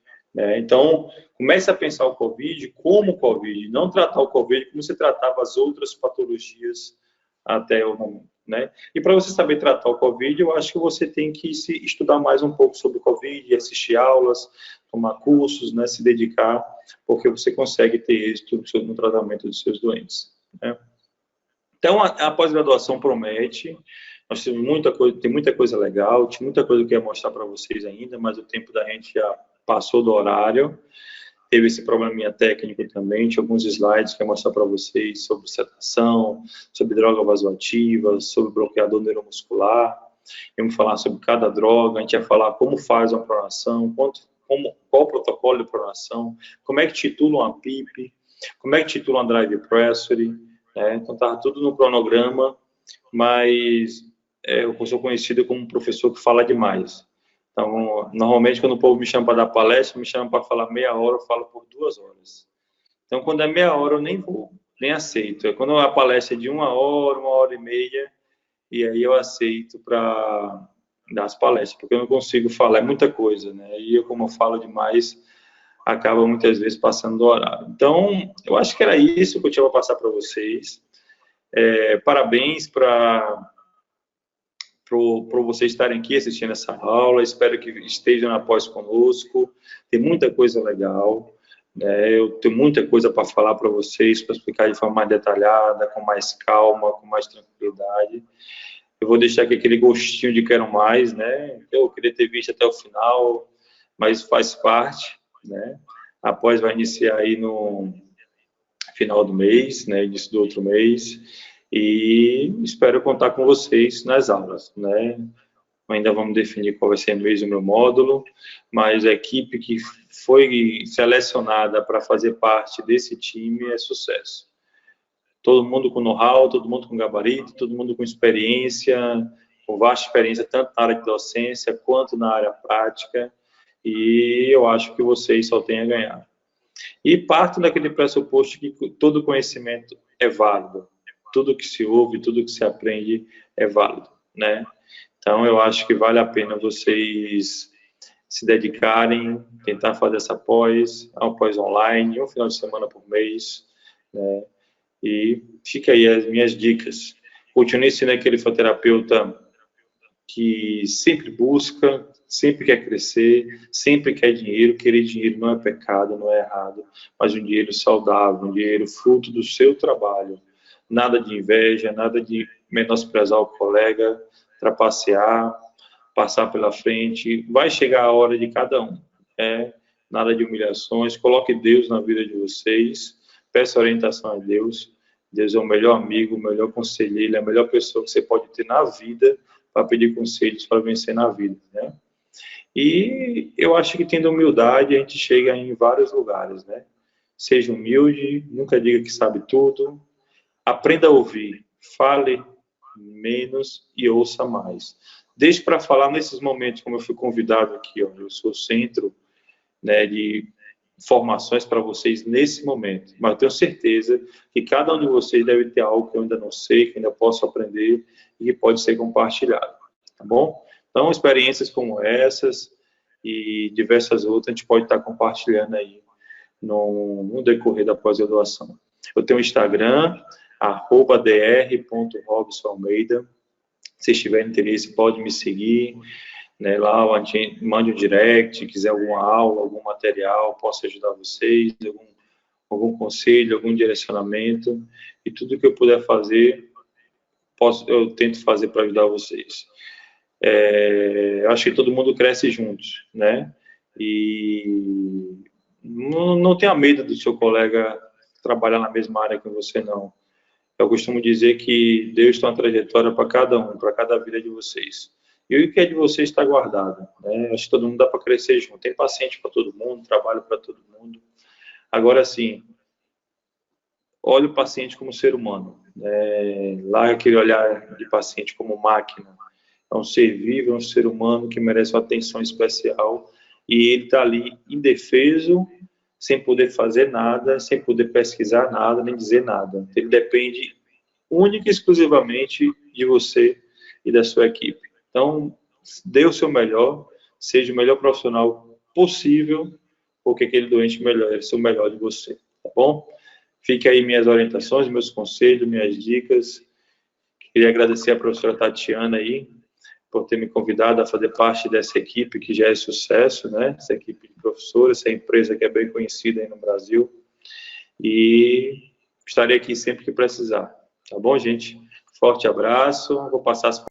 Speaker 1: Então, comece a pensar o COVID como COVID, não tratar o COVID como você tratava as outras patologias até o momento, né? E para você saber tratar o COVID, eu acho que você tem que se estudar mais um pouco sobre o COVID, assistir aulas, tomar cursos, né? Se dedicar, porque você consegue ter êxito no tratamento dos seus doentes, né? Então, a pós-graduação promete. Nós temos tem muita coisa legal, tem muita coisa que eu quero mostrar para vocês ainda, mas o tempo da gente já passou do horário. Teve esse probleminha técnico também, tinha alguns slides que eu ia mostrar para vocês sobre sedação, sobre droga vasoativa, sobre bloqueador neuromuscular. Vamos falar sobre cada droga, a gente ia falar como faz uma pronação, qual o protocolo de pronação, como é que titula uma PIP, como é que titula uma drive pressure, né? Então estava tudo no cronograma, mas eu sou conhecido como um professor que fala demais. Então, normalmente, quando o povo me chama para dar palestra, me chama para falar meia hora, eu falo por 2 horas. Então, quando é meia hora, eu nem vou, nem aceito. Quando a palestra é de 1 hora e meia, e aí eu aceito para dar as palestras, porque eu não consigo falar, é muita coisa, né? E eu, como eu falo demais, acaba muitas vezes passando do horário. Então, eu acho que era isso que eu tinha para passar para vocês. Parabéns por vocês estarem aqui assistindo essa aula, espero que estejam na pós conosco, tem muita coisa legal, né? Eu tenho muita coisa para falar para vocês, para explicar de forma mais detalhada, com mais calma, com mais tranquilidade. Eu vou deixar aqui aquele gostinho de quero mais, né? Eu queria ter visto até o final, mas faz parte, né? A pós vai iniciar aí no final do mês, né? Início do outro mês. E espero contar com vocês nas aulas, né? Ainda vamos definir qual vai ser mesmo o meu módulo, mas a equipe que foi selecionada para fazer parte desse time é sucesso. Todo mundo com know-how, todo mundo com gabarito, todo mundo com experiência, com vasta experiência, tanto na área de docência quanto na área prática, e eu acho que vocês só têm a ganhar. E parto daquele pressuposto que todo conhecimento é válido. Tudo que se ouve, tudo que se aprende é válido, né? Então, eu acho que vale a pena vocês se dedicarem, tentar fazer essa pós, uma pós online, um final de semana por mês, né? E fica aí as minhas dicas. Continue sendo aquele fisioterapeuta que sempre busca, sempre quer crescer, sempre quer dinheiro. Querer dinheiro não é pecado, não é errado, mas um dinheiro saudável, um dinheiro fruto do seu trabalho. nada de inveja, nada de menosprezar o colega, trapacear, passar pela frente. Vai chegar a hora de cada um. Nada de humilhações. Coloque Deus na vida de vocês. Peça orientação a Deus. Deus é o melhor amigo, o melhor conselheiro, é a melhor pessoa que você pode ter na vida para pedir conselhos para vencer na vida, né? E eu acho que tendo humildade a gente chega em vários lugares, né? Seja humilde, nunca diga que sabe tudo. Aprenda a ouvir, fale menos e ouça mais. Deixe para falar nesses momentos, como eu fui convidado aqui, ó, eu sou o centro, né, de formações para vocês nesse momento, mas eu tenho certeza que cada um de vocês deve ter algo que eu ainda não sei, que ainda posso aprender e que pode ser compartilhado, tá bom? Então, experiências como essas e diversas outras a gente pode estar compartilhando aí no decorrer da pós-graduação. Eu tenho o Instagram, @dr.robsonalmeida. Se tiver interesse, pode me seguir, né, lá mande um direct, quiser alguma aula, algum material, posso ajudar vocês, algum conselho, algum direcionamento, e tudo que eu puder fazer, eu tento fazer para ajudar vocês. Eu acho que todo mundo cresce juntos, né? E não tenha medo do seu colega trabalhar na mesma área que você, não. Eu costumo dizer que Deus tem uma trajetória para cada um, para cada vida de vocês. E o que é de vocês está guardado, né? Acho que todo mundo dá para crescer junto. Tem paciente para todo mundo, trabalho para todo mundo. Agora, sim, olhe o paciente como ser humano. Larga aquele olhar de paciente como máquina. É um ser vivo, é um ser humano que merece uma atenção especial. E ele está ali indefeso, sem poder fazer nada, sem poder pesquisar nada, nem dizer nada. Ele depende única e exclusivamente de você e da sua equipe. Então, dê o seu melhor, seja o melhor profissional possível, porque aquele doente merece o melhor de você, tá bom? Fique aí minhas orientações, meus conselhos, minhas dicas. Queria agradecer a professora Tatiana aí, por ter me convidado a fazer parte dessa equipe que já é sucesso, né? Essa equipe de professores, essa empresa que é bem conhecida aí no Brasil. E estarei aqui sempre que precisar. Tá bom, gente? Forte abraço. Vou passar as